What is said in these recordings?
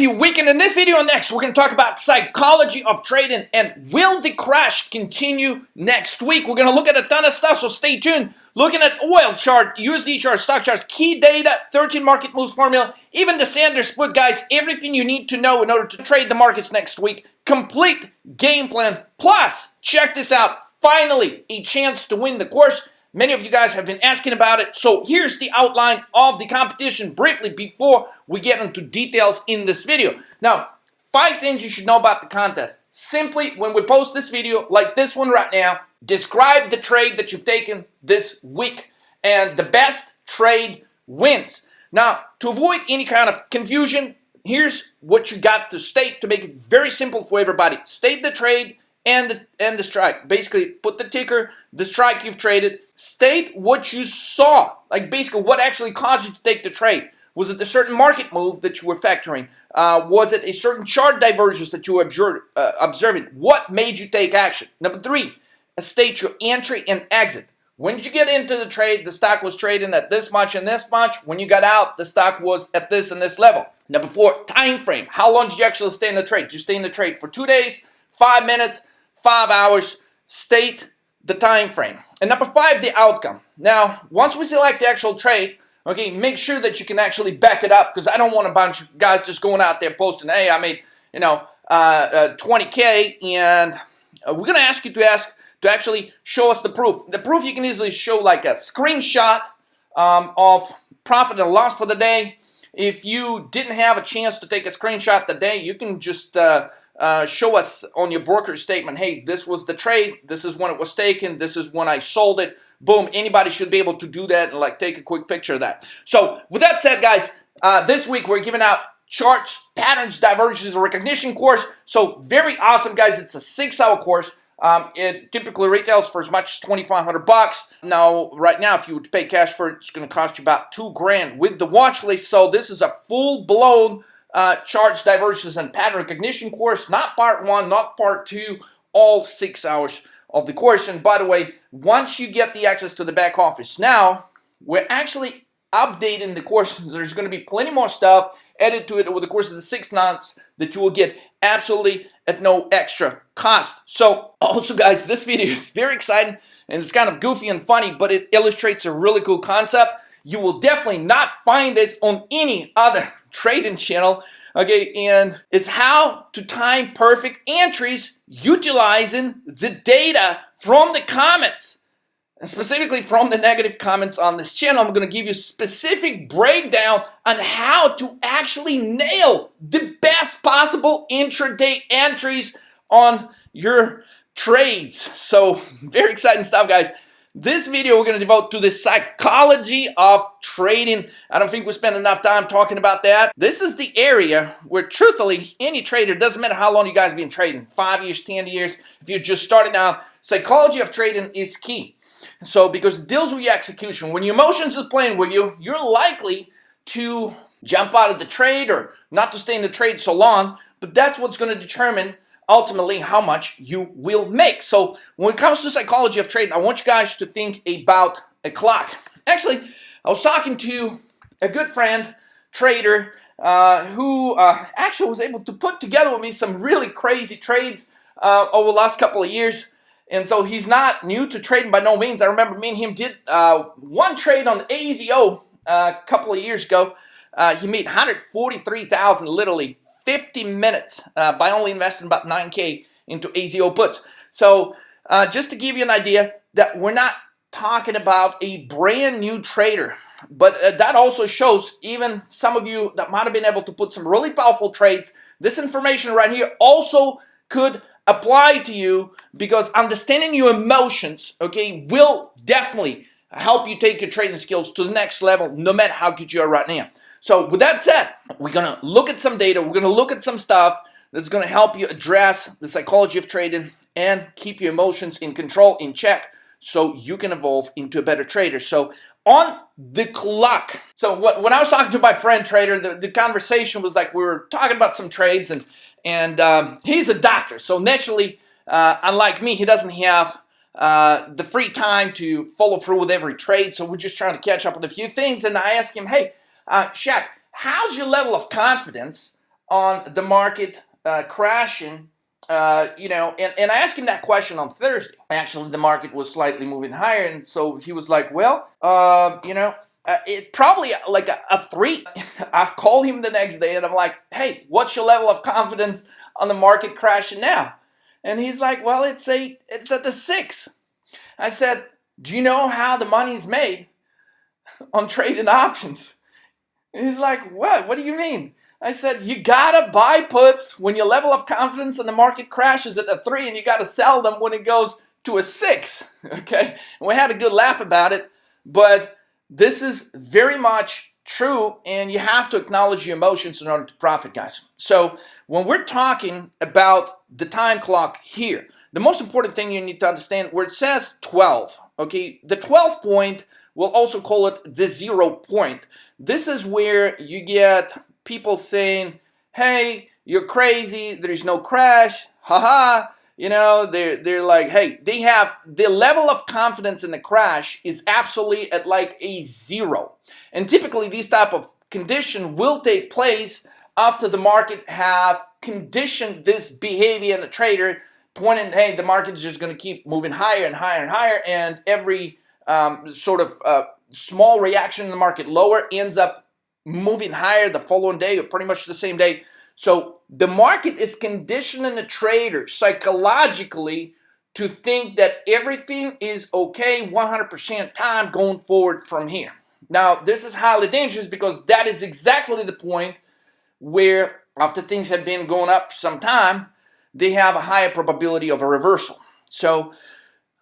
happy weekend. In this video next, we're going to talk about psychology of trading and will the crash continue next week. We're going to look at a ton of stuff, so stay tuned. Looking at oil chart, USD chart, stock charts, key data, 13 market moves formula, even the Sanders split, guys. Everything you need to know in order to trade the markets next week. Complete game plan. Plus, check this out. Finally, a chance to win the course. Many of you guys have been asking about it, so here's the outline of the competition briefly before we get into details in this video. Now, 5 things you should know about the contest. Simply, when we post this video, like this one right now, describe the trade that you've taken this week, and the best trade wins. Now, to avoid any kind of confusion, here's what you got to state to make it very simple for everybody. State the trade and the strike. Basically, put the ticker, the strike you've traded, state what you saw, like basically what actually caused you to take the trade. Was it a certain market move that you were factoring? Was it a certain chart divergence that you were observing? What made you take action? Number 3, state your entry and exit. When did you get into the trade? The stock was trading at this much and this much. When you got out, the stock was at this and this level. Number 4, time frame. How long did you actually stay in the trade? Did you stay in the trade for 2 days, 5 minutes, 5 hours? State the time frame. And number 5, the outcome. Now, once we select the actual trade, okay, make sure that you can actually back it up, because I don't want a bunch of guys just going out there posting, hey, I made 20K, and we're gonna ask you to actually show us the proof. The proof you can easily show like a screenshot of profit and loss for the day. If you didn't have a chance to take a screenshot today, you can just show us on your broker statement, hey, this was the trade, this is when it was taken, this is when I sold it. Boom, anybody should be able to do that and like take a quick picture of that. So with that said, guys, this week we're giving out charts, patterns, divergences, recognition course. So very awesome, guys. It's a 6-hour course. It typically retails for as much as $2,500. Now, right now, if you would pay cash for it, it's going to cost you about $2,000 with the watch list. So this is a full-blown charts, divergences, and pattern recognition course. Not part 1, not part 2, all 6 hours of the course. And by the way, once you get the access to the back office, now we're actually updating the course. There's going to be plenty more stuff added to it over the course of the 6 months that you will get absolutely at no extra cost. So also, guys, this video is very exciting and it's kind of goofy and funny, but it illustrates a really cool concept. You will definitely not find this on any other trading channel, okay? And it's how to time perfect entries utilizing the data from the comments, and specifically from the negative comments on this channel. I'm going to give you a specific breakdown on how to actually nail the best possible intraday entries on your trades. So very exciting stuff, guys. This video we're going to devote to the psychology of trading. I don't think we spend enough time talking about that. This is the area where, truthfully, any trader, doesn't matter how long you guys have been trading, 5 years, 10 years, if you're just starting out, psychology of trading is key. So, because it deals with your execution. When your emotions is playing with you, you're likely to jump out of the trade or not to stay in the trade so long, but that's what's going to determine ultimately how much you will make. So when it comes to psychology of trading, I want you guys to think about a clock. Actually, I was talking to a good friend, trader, who actually was able to put together with me some really crazy trades over the last couple of years. And so he's not new to trading by no means. I remember me and him did one trade on AZO a couple of years ago. He made $143,000 literally 50 minutes by only investing about 9K into AZO puts. So just to give you an idea that we're not talking about a brand new trader, but that also shows even some of you that might have been able to put some really powerful trades. This information right here also could apply to you, because understanding your emotions, okay, will definitely help you take your trading skills to the next level, no matter how good you are right now. So with that said, we're going to look at some data. We're going to look at some stuff that's going to help you address the psychology of trading and keep your emotions in control, in check, so you can evolve into a better trader. So on the clock. So when I was talking to my friend trader, the conversation was like we were talking about some trades, and he's a doctor. So naturally, unlike me, he doesn't have the free time to follow through with every trade. So we're just trying to catch up on a few things. And I asked him, hey, Shaq, how's your level of confidence on the market crashing. And I asked him that question on Thursday. Actually, the market was slightly moving higher, and so he was like, well, it probably like a 3. I've called him the next day, and I'm like, hey, what's your level of confidence on the market crashing now? And he's like, well, it's at the 6. I said, do you know how the money's made on trading options? And he's like, what? What do you mean? I said, you gotta buy puts when your level of confidence in the market crashes at a 3, and you gotta sell them when it goes to a 6, okay? And we had a good laugh about it, but this is very much true, and you have to acknowledge your emotions in order to profit, guys. So when we're talking about the time clock here, the most important thing you need to understand, where it says 12, okay, the 12 point, we'll also call it the 0 point. This is where you get people saying, hey, you're crazy, there's no crash, haha. They're like, hey, they have the level of confidence in the crash is absolutely at like a 0. And typically these type of condition will take place after the market have conditioned this behavior in the trader, pointing, hey, the market is just going to keep moving higher and higher and higher, and every small reaction in the market lower ends up moving higher the following day or pretty much the same day. So the market is conditioning the trader psychologically to think that everything is okay 100% time going forward from here. Now, this is highly dangerous because that is exactly the point where after things have been going up for some time, they have a higher probability of a reversal. So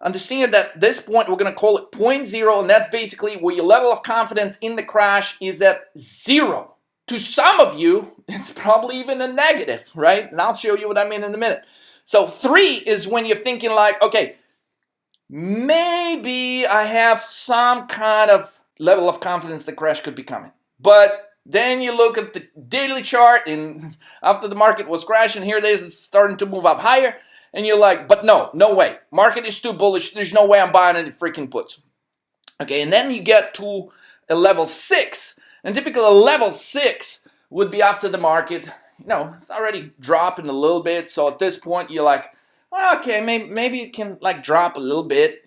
understand that this point, we're going to call it point 0, and that's basically where your level of confidence in the crash is at 0. To some of you, it's probably even a negative, right? And I'll show you what I mean in a minute. So 3 is when you're thinking like, okay, maybe I have some kind of level of confidence the crash could be coming. But then you look at the daily chart, and after the market was crashing, here it is, it's starting to move up higher. And you're like, but no way. Market is too bullish. There's no way I'm buying any freaking puts. Okay, and then you get to a level 6. And typically a level 6 would be after the market, it's already dropping a little bit. So at this point, you're like, well, okay, maybe it can like drop a little bit,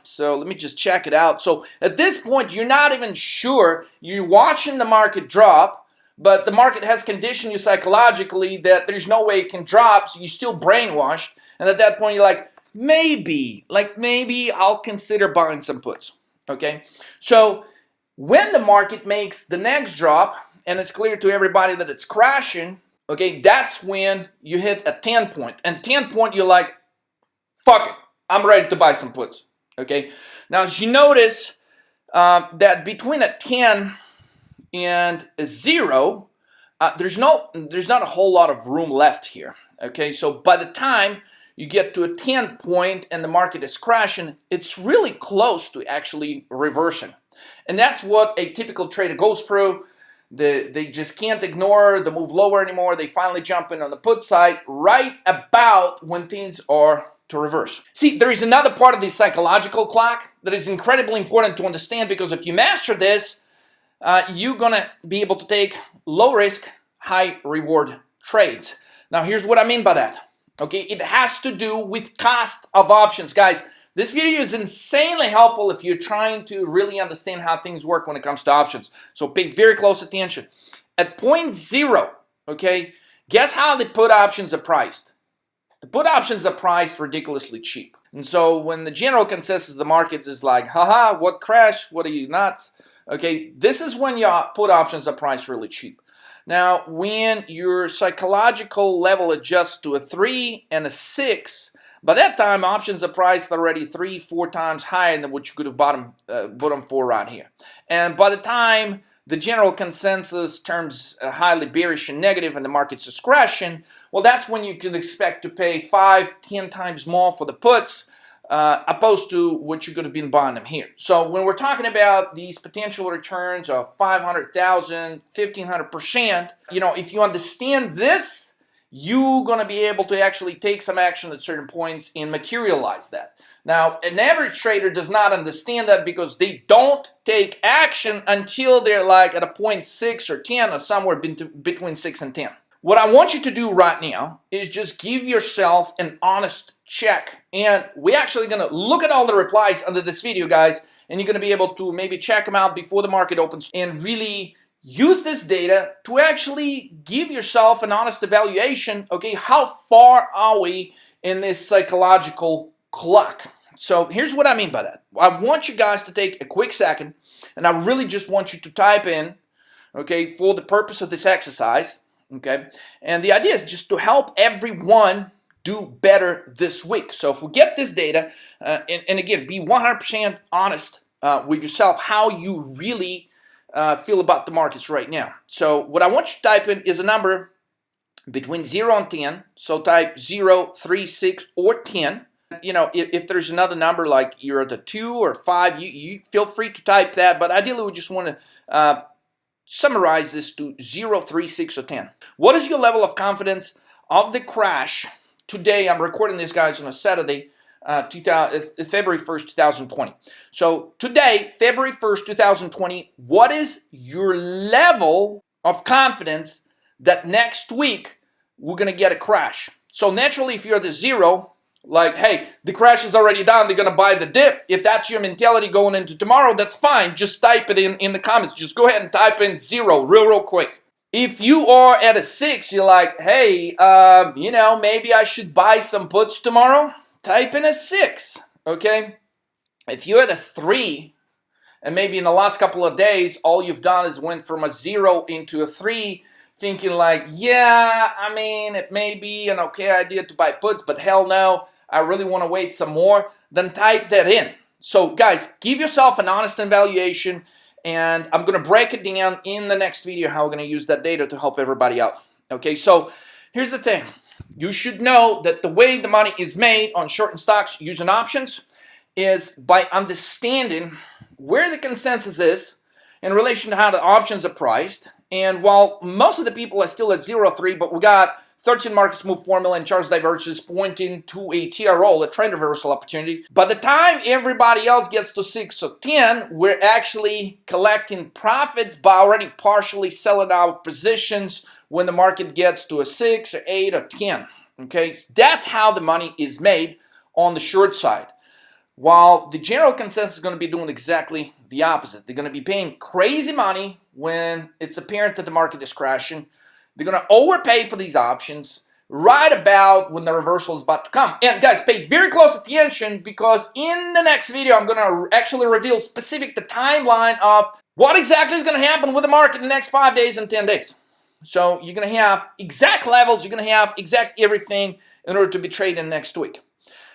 So let me just check it out. So at this point, you're not even sure. You're watching the market drop, but the market has conditioned you psychologically that there's no way it can drop, so you're still brainwashed. And at that point, you're like, maybe I'll consider buying some puts, okay? So when the market makes the next drop, and it's clear to everybody that it's crashing, okay, that's when you hit a 10 point. And 10 point, you're like, fuck it, I'm ready to buy some puts, okay? Now, as you notice, that between a 10 and a 0, there's not a whole lot of room left here, okay? So by the time you get to a 10 point and the market is crashing, it's really close to actually reversing. And that's what a typical trader goes through. They just can't ignore the move lower anymore. They finally jump in on the put side right about when things are to reverse. See, there is another part of the psychological clock that is incredibly important to understand, because if you master this, you're going to be able to take low risk, high reward trades. Now, here's what I mean by that. Okay, it has to do with cost of options. Guys, this video is insanely helpful if you're trying to really understand how things work when it comes to options. So pay very close attention. At point 0, okay, guess how the put options are priced? The put options are priced ridiculously cheap. And so when the general consensus of the markets is like, haha, what crash? What are you, nuts? Okay, this is when your put options are priced really cheap. Now, when your psychological level adjusts to a 3 and a 6, by that time, options are priced already 3-4 times higher than what you could have bought them for right here. And by the time the general consensus turns highly bearish and negative and the market's crashing, well, that's when you can expect to pay 5-10 times more for the puts, opposed to what you could have been buying them here. So when we're talking about these potential returns of 500,000, 1,500%, if you understand this, you're going to be able to actually take some action at certain points and materialize that. Now, an average trader does not understand that because they don't take action until they're like at a point 6 or 10 or somewhere between 6 and 10. what I want you to do right now is just give yourself an honest check. And we're actually going to look at all the replies under this video, guys, and you're going to be able to maybe check them out before the market opens and really use this data to actually give yourself an honest evaluation. Okay, how far are we in this psychological clock? So here's what I mean by that. I want you guys to take a quick second, and I really just want you to type in, okay, for the purpose of this exercise, okay, and the idea is just to help everyone do better this week. So if we get this data, and again, be 100% honest with yourself, how you really feel about the markets right now. So what I want you to type in is a number between 0 and 10. So type 0, 3, 6, or 10. You know, if there's another number like you're at a 2 or 5, you feel free to type that. But ideally, we just want to summarize this to 0, 3, 6, or 10. What is your level of confidence of the crash? Today, I'm recording this, guys, on a Saturday, February 1st, 2020. So today, February 1st, 2020, what is your level of confidence that next week we're going to get a crash? So naturally, if you're at the 0, like, hey, the crash is already done, they're going to buy the dip. If that's your mentality going into tomorrow, that's fine. Just type it in the comments. Just go ahead and type in 0 real quick. If you are at a 6, you're like, hey, you know, maybe I should buy some puts tomorrow. Type in a 6, okay? If you're at a 3, and maybe in the last couple of days, all you've done is went from a 0 into a 3, thinking like, yeah, I mean, it may be an okay idea to buy puts, but hell no, I really want to wait some more, then type that in. So guys, give yourself an honest evaluation, and I'm going to break it down in the next video how we're going to use that data to help everybody out. Okay, so here's the thing. You should know that the way the money is made on shorting stocks using options is by understanding where the consensus is in relation to how the options are priced. And while most of the people are still at 0.3, but we got 13 markets move formula and charts divergence pointing to a TRO, a trend reversal opportunity. By the time everybody else gets to 6 or 10, we're actually collecting profits by already partially selling out positions when the market gets to a 6 or 8 or 10. Okay, that's how the money is made on the short side. While the general consensus is going to be doing exactly the opposite. They're going to be paying crazy money when it's apparent that the market is crashing. They're going to overpay for these options right about when the reversal is about to come. And guys, pay very close attention, because in the next video, I'm going to actually reveal specific the timeline of what exactly is going to happen with the market in the next 5 days and 10 days. So you're going to have exact levels, you're going to have exact everything in order to be trading next week.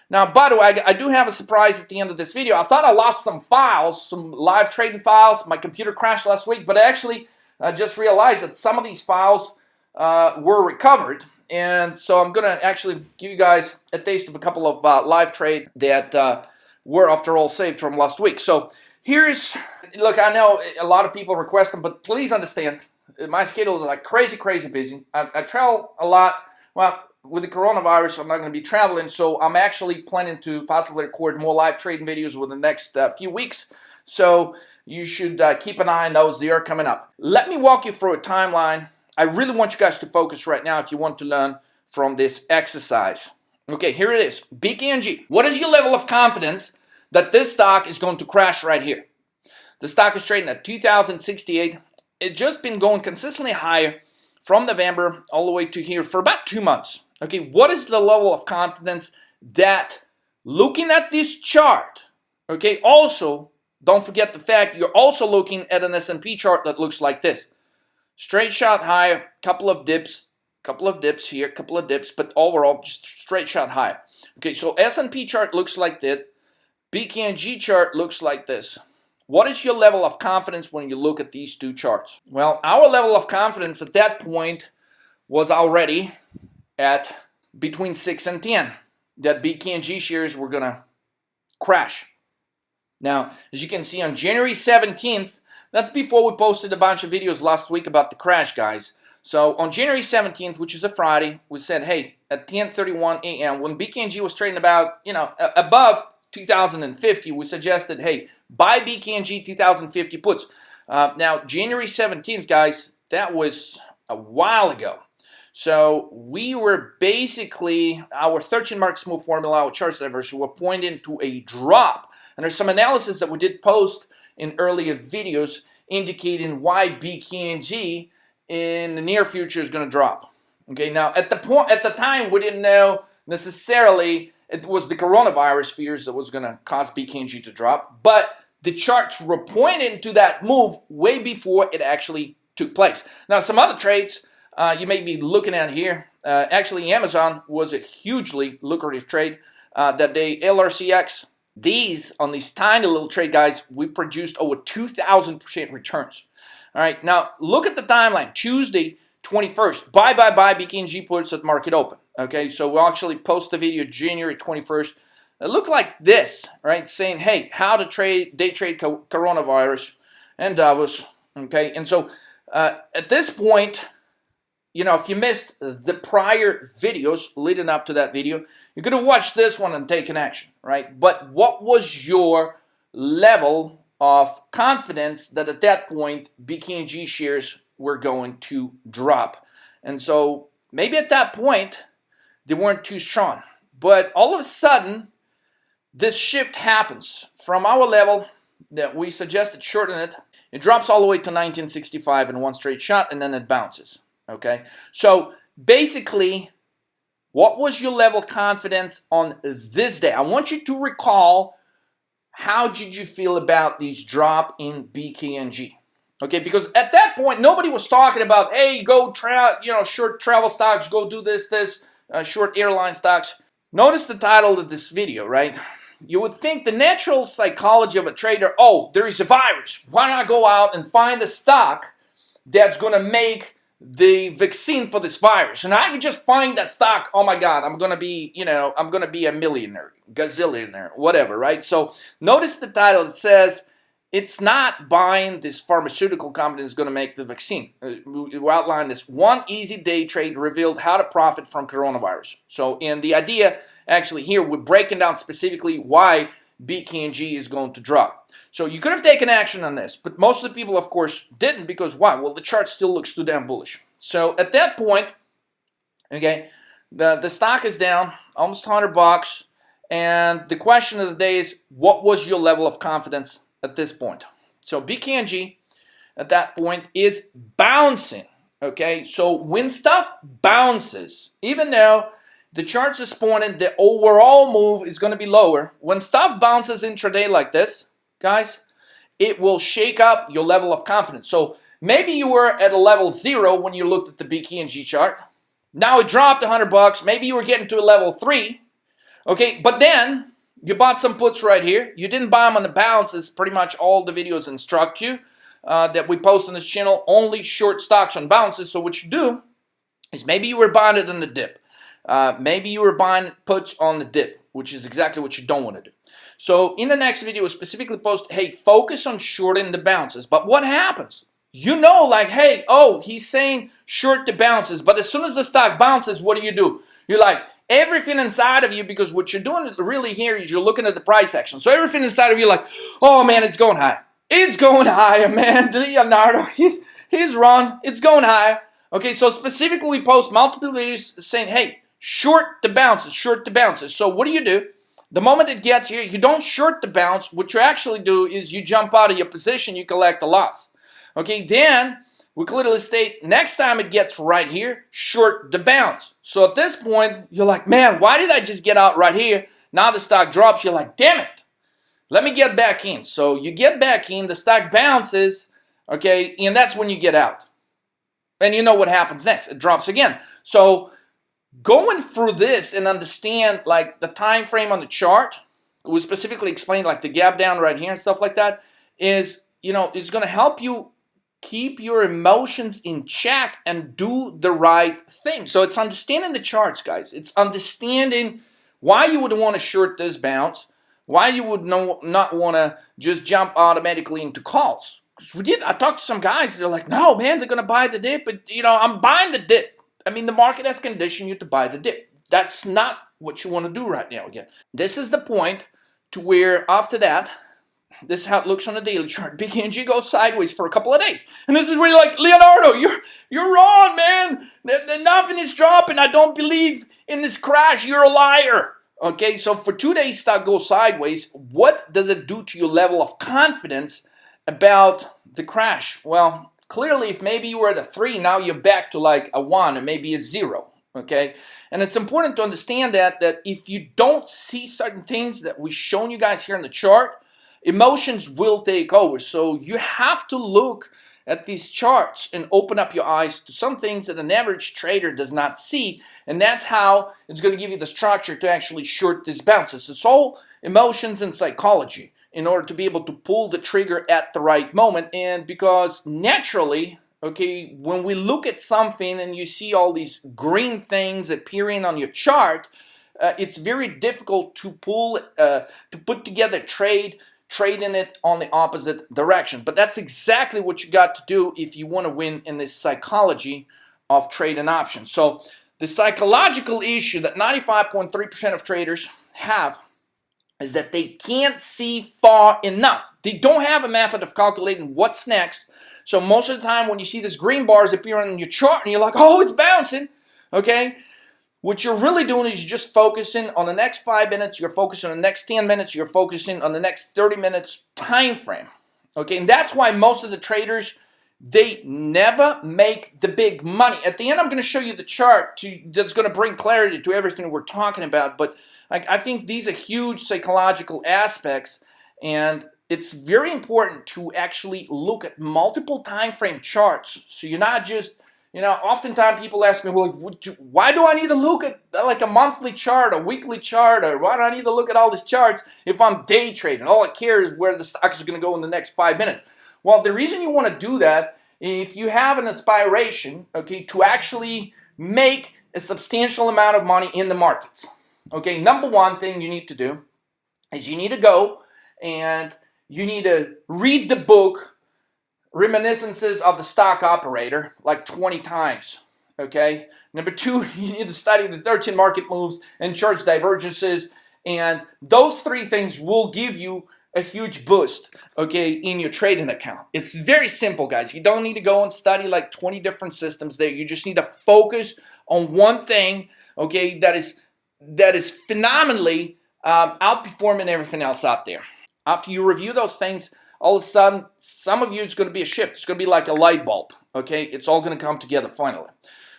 Now, by the way, I do have a surprise at the end of this video. I thought I lost some files, some live trading files. My computer crashed last week, but I actually just realized that some of these files were recovered. And so I'm going to actually give you guys a taste of a couple of live trades that were, after all, saved from last week. So here's, look, I know a lot of people request them, but please understand, my schedule is like crazy busy. I travel a lot. Well, with the coronavirus, I'm not going to be traveling, so I'm actually planning to possibly record more live trading videos within the next few weeks. So you should keep an eye on those. They are coming up. Let me walk you through a timeline. I really want you guys to focus right now if you want to learn from this exercise. Okay, here it is. BKNG. What is your level of confidence that this stock is going to crash right here? The stock is trading at 2,068. It's just been going consistently higher from November all the way to here for about 2 months. Okay, what is the level of confidence that, looking at this chart, okay, also, don't forget the fact you're also looking at an S&P chart that looks like this. Straight shot higher, couple of dips here, couple of dips, but overall, just straight shot higher. Okay, so S&P chart looks like that. BKNG chart looks like this. What is your level of confidence when you look at these two charts? Well, our level of confidence at that point was already at between 6 and 10 that BKNG shares were going to crash. Now, as you can see on January 17th, that's before we posted a bunch of videos last week about the crash, guys. So on January 17th, which is a Friday, we said, hey, at 10:31 a.m., when BKNG was trading about, above 2050, we suggested, hey, buy BKNG 2050 puts. Now, January 17th, guys, that was a while ago. So we were basically, our 13 mark smooth formula, our charts diversity, were pointing to a drop. And there's some analysis that we did post in earlier videos indicating why BKNG in the near future is going to drop. Okay, now at the time, we didn't know necessarily it was the coronavirus fears that was going to cause BKNG to drop, but the charts were pointing to that move way before it actually took place. Now, some other trades you may be looking at here. Actually, Amazon was a hugely lucrative trade that day. LRCX, on these tiny little trade, guys, we produced over 2,000% returns. All right, now look at the timeline. Tuesday, 21st, buy, BKNG puts at market open. Okay, so we'll actually post the video January 21st. It looked like this, right? Saying, hey, how to day trade coronavirus and Davos. Okay, and so at this point, you know, if you missed the prior videos leading up to that video, you're going to watch this one and take an action, right? But what was your level of confidence that at that point BKNG shares were going to drop? And so maybe at that point they weren't too strong. But all of a sudden, this shift happens from our level that we suggested shorten it. It drops all the way to 1965 in one straight shot, and then it bounces. Okay, so basically, what was your level of confidence on this day? I want you to recall, how did you feel about these drop in BKNG? Okay, because at that point, nobody was talking about, hey, go short travel stocks, go do this, short airline stocks. Notice the title of this video, right? You would think the natural psychology of a trader, oh, there is a virus. Why not go out and find a stock that's going to make the vaccine for this virus? And I can just find that stock. Oh my God, I'm going to be a millionaire, gazillionaire, whatever, right? So notice the title. It says, it's not buying this pharmaceutical company that's going to make the vaccine. We outline this. One easy day trade revealed how to profit from coronavirus. So in the idea, actually here, we're breaking down specifically why BKNG is going to drop. So you could have taken action on this, but most of the people, of course, didn't, because why? Well, the chart still looks too damn bullish. So at that point, okay, the stock is down almost $100, and the question of the day is, what was your level of confidence at this point? So BKNG at that point is bouncing. Okay, so when stuff bounces, even though the charts is pointing the overall move is going to be lower, when stuff bounces intraday like this, guys, it will shake up your level of confidence. So maybe you were at a level 0 when you looked at the BKNG chart. Now it dropped $100. Maybe you were getting to a level 3. Okay, but then you bought some puts right here. You didn't buy them on the bounces. Pretty much all the videos instruct you that we post on this channel, only short stocks on bounces. So what you do is maybe you were buying it on the dip. Maybe you were buying puts on the dip, which is exactly what you don't want to do. So in the next video, we'll specifically post, hey, focus on shorting the bounces. But what happens? You know, like, hey, oh, he's saying short the bounces. But as soon as the stock bounces, what do? You're like, everything inside of you, because what you're doing really here is you're looking at the price action. So everything inside of you like, oh, man, it's going high. It's going higher, man. Leonardo, he's wrong. It's going higher. Okay, so specifically, we post multiple videos saying, hey, short the bounces, short the bounces. So what do? The moment it gets here, you don't short the bounce. What you actually do is you jump out of your position, you collect a loss. Okay, then we clearly state next time it gets right here, short the bounce. So at this point, you're like, man, why did I just get out right here? Now the stock drops. You're like, damn it. Let me get back in. So you get back in, the stock bounces, okay, and that's when you get out. And you know what happens next. It drops again. So going through this and understand like the time frame on the chart, we specifically explained like the gap down right here and stuff like that, is, you know, is going to help you keep your emotions in check and do the right thing. So it's understanding the charts, guys. It's understanding why you would want to short this bounce, why you would not want to just jump automatically into calls. I talked to some guys, they're like, no, man, they're going to buy the dip, but, you know, I'm buying the dip. I mean, the market has conditioned you to buy the dip. That's not what you want to do right now again. This is the point to where after that, This is how it looks on the daily chart. BKNG goes sideways for a couple of days. And this is where you're like, Leonardo, you're wrong, man. Nothing is dropping. I don't believe in this crash. You're a liar. Okay, so for 2 days, stock goes sideways. What does it do to your level of confidence about the crash? Well, clearly, if maybe you were at a 3, now you're back to like a 1 or maybe a 0. Okay, and it's important to understand that if you don't see certain things that we've shown you guys here in the chart, emotions will take over. So you have to look at these charts and open up your eyes to some things that an average trader does not see, and that's how it's going to give you the structure to actually short these bounces. It's all emotions and psychology in order to be able to pull the trigger at the right moment. And because naturally, okay, when we look at something and you see all these green things appearing on your chart, it's very difficult to put together trading it on the opposite direction. But that's exactly what you got to do if you want to win in this psychology of trading options. So the psychological issue that 95.3% of traders have is that they can't see far enough. They don't have a method of calculating what's next. So most of the time when you see these green bars appearing on your chart and you're like, oh, it's bouncing, okay? What you're really doing is you're just focusing on the next 5 minutes, you're focusing on the next 10 minutes, you're focusing on the next 30 minutes time frame. Okay, and that's why most of the traders, they never make the big money. At the end, I'm going to show you the chart that's going to bring clarity to everything we're talking about. But I think these are huge psychological aspects, and it's very important to actually look at multiple time frame charts. So you're not just, oftentimes people ask me, well, why do I need to look at like a monthly chart, a weekly chart, or why do I need to look at all these charts if I'm day trading? All I care is where the stock is going to go in the next 5 minutes. Well, the reason you want to do that, if you have an aspiration, okay, to actually make a substantial amount of money in the markets, okay, number one thing you need to do is you need to go and you need to read the book Reminiscences of the Stock Operator like 20 times, okay? Number two, you need to study the 13 market moves and chart divergences, and those 3 things will give you a huge boost, okay, in your trading account. It's very simple, guys. You don't need to go and study like 20 different systems there. You just need to focus on one thing, okay, that is phenomenally outperforming everything else out there. After you review those things, all of a sudden, some of you, it's going to be a shift. It's going to be like a light bulb, okay? It's all going to come together finally.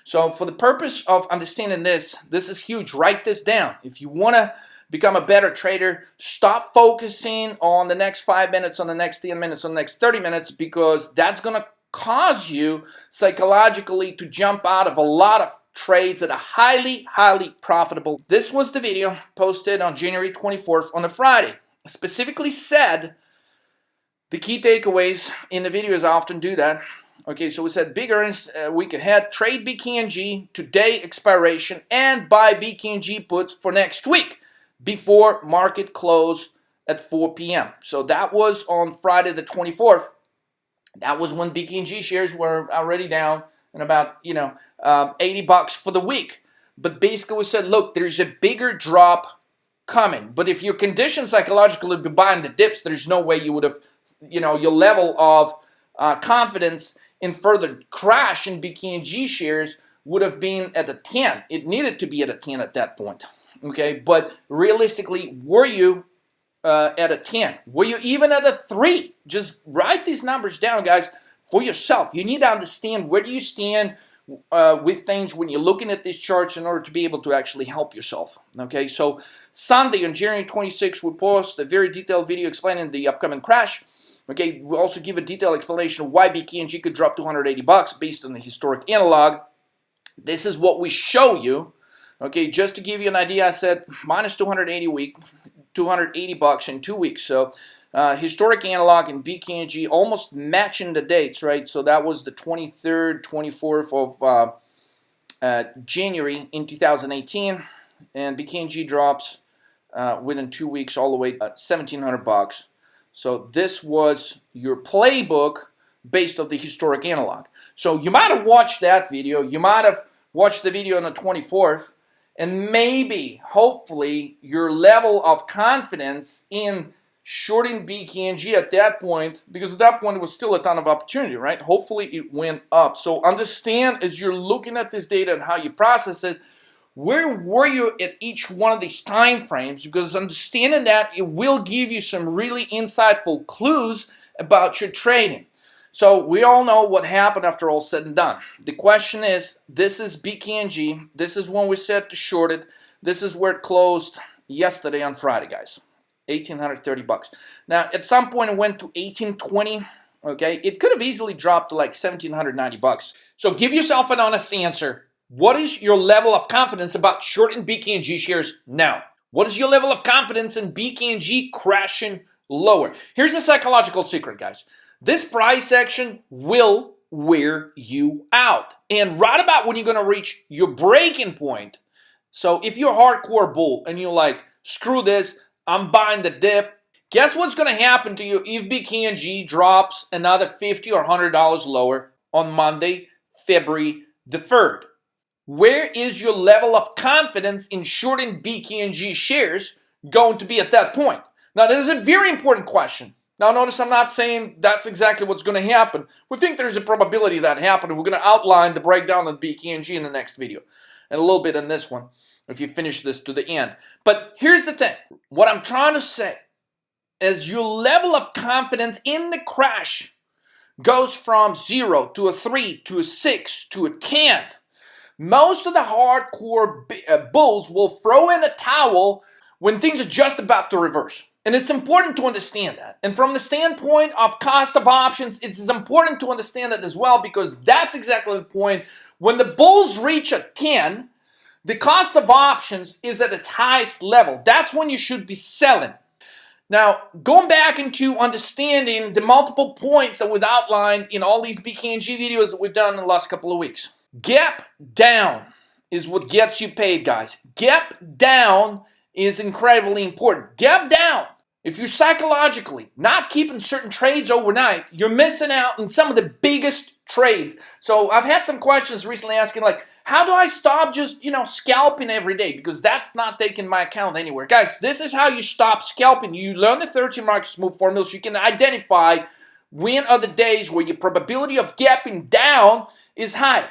So for the purpose of understanding this is huge. Write this down. If you want to become a better trader, stop focusing on the next 5 minutes, on the next 10 minutes, on the next 30 minutes, because that's going to cause you psychologically to jump out of a lot of trades that are highly, highly profitable. This was the video posted on January 24th on a Friday. I specifically said the key takeaways in the videos. I often do that. Okay, so we said big earnings week ahead, trade BKNG, today expiration, and buy BKNG puts for next week before market close at 4 p.m. So that was on Friday the 24th. That was when BKNG shares were already down and about, $80 for the week. But basically we said, look, there's a bigger drop coming. But if you're conditioned psychologically to buying the dips, there's no way you would have, your level of confidence in further crash in BKNG shares would have been at a 10. It needed to be at a 10 at that point. Okay, but realistically, were you at a 10? Were you even at a 3? Just write these numbers down, guys, for yourself. You need to understand where do you stand with things when you're looking at these charts in order to be able to actually help yourself. Okay, so Sunday on January 26th, we post a very detailed video explaining the upcoming crash. Okay, we'll also give a detailed explanation of why BKNG could drop $280 based on the historic analog. This is what we show you. Okay, just to give you an idea, I said minus 280 week, $280 in 2 weeks. So historic analog and BKNG almost matching the dates, right? So that was the 23rd, 24th of January in 2018, and BKNG drops within 2 weeks all the way at $1,700. So this was your playbook based on the historic analog. So you might have watched that video. You might have watched the video on the 24th. And maybe, hopefully, your level of confidence in shorting BKNG at that point, because at that point it was still a ton of opportunity, right? Hopefully it went up. So understand as you're looking at this data and how you process it, where were you at each one of these time frames? Because understanding that, it will give you some really insightful clues about your trading. So we all know what happened after all said and done. The question is, this is BKNG. This is when we set to short it. This is where it closed yesterday on Friday, guys. 1,830 bucks. Now, at some point it went to 1,820. Okay, it could have easily dropped to like 1,790 bucks. So give yourself an honest answer. What is your level of confidence about shorting BKNG shares now? What is your level of confidence in BKNG crashing lower? Here's a psychological secret, guys. This price action will wear you out. And right about when you're going to reach your breaking point, so if you're a hardcore bull and you're like, screw this, I'm buying the dip, guess what's going to happen to you if BKNG drops another $50 or $100 lower on Monday, February the 3rd? Where is your level of confidence in shorting BKNG shares going to be at that point? Now, this is a very important question. Now, notice I'm not saying that's exactly what's going to happen. We think there's a probability that happened. We're going to outline the breakdown of BKNG in the next video, and a little bit in this one, if you finish this to the end. But here's the thing. What I'm trying to say is your level of confidence in the crash goes from 0 to a 3 to a 6 to a 10. Most of the hardcore bulls will throw in the towel when things are just about to reverse. And it's important to understand that. And from the standpoint of cost of options, it's important to understand that as well, because that's exactly the point. When the bulls reach a 10, the cost of options is at its highest level. That's when you should be selling. Now, going back into understanding the multiple points that we've outlined in all these BKNG videos that we've done in the last couple of weeks. Gap down is what gets you paid, guys. Gap down is incredibly important. Gap down. If you're psychologically not keeping certain trades overnight, you're missing out on some of the biggest trades. So I've had some questions recently asking like, how do I stop just, scalping every day? Because that's not taking my account anywhere. Guys, this is how you stop scalping. You learn the 13 market move formula so you can identify when are the days where your probability of gapping down is high.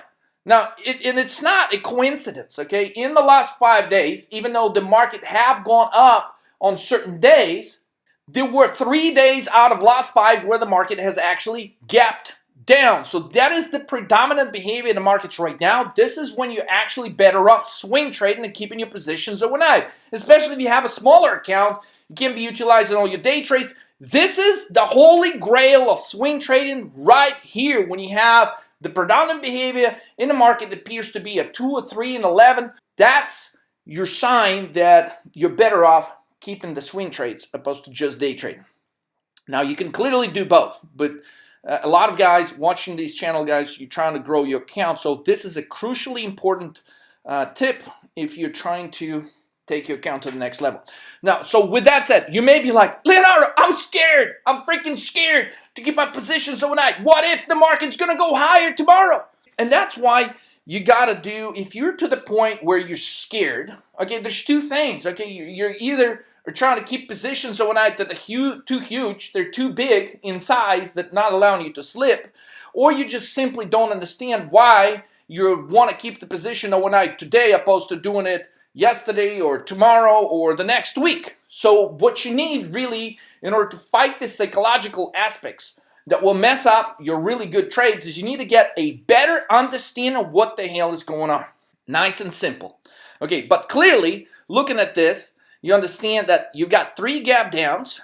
Now, it's not a coincidence, okay? In the last 5 days, even though the market have gone up on certain days, there were 3 days out of last 5 where the market has actually gapped down. So that is the predominant behavior in the markets right now. This is when you're actually better off swing trading and keeping your positions overnight. Especially if you have a smaller account, you can be utilizing all your day trades. This is the holy grail of swing trading right here when you have the predominant behavior in the market that appears to be a 2, a 3, and 11. That's your sign that you're better off keeping the swing trades opposed to just day trading. Now, you can clearly do both, but a lot of guys watching these channel, guys, you're trying to grow your account. So this is a crucially important tip if you're trying to take your account to the next level. Now, so with that said, you may be like, Leonardo, I'm scared. I'm freaking scared to keep my positions overnight. What if the market's going to go higher tomorrow? And that's why you got to do, if you're to the point where you're scared, okay, there's two things, okay? You're either are trying to keep positions overnight that are too huge, they're too big in size that not allowing you to slip, or you just simply don't understand why you want to keep the position overnight today opposed to doing it yesterday or tomorrow or the next week. So what you need really in order to fight the psychological aspects that will mess up your really good trades is you need to get a better understanding of what the hell is going on. Nice and simple. Okay, but clearly, looking at this, you understand that you got 3 gap downs.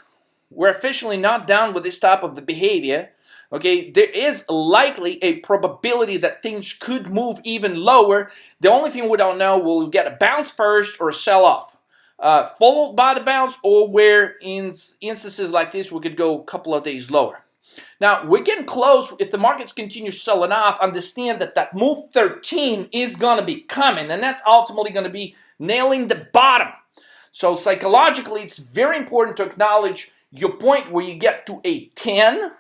We're officially not down with this type of the behavior. Okay, there is likely a probability that things could move even lower. The only thing we don't know, will we get a bounce first or a sell-off? Followed by the bounce, or where in instances like this, we could go a couple of days lower. Now, we're getting close. If the markets continue selling off, understand that that move 13 is going to be coming, and that's ultimately going to be nailing the bottom. So psychologically, it's very important to acknowledge your point where you get to a 10,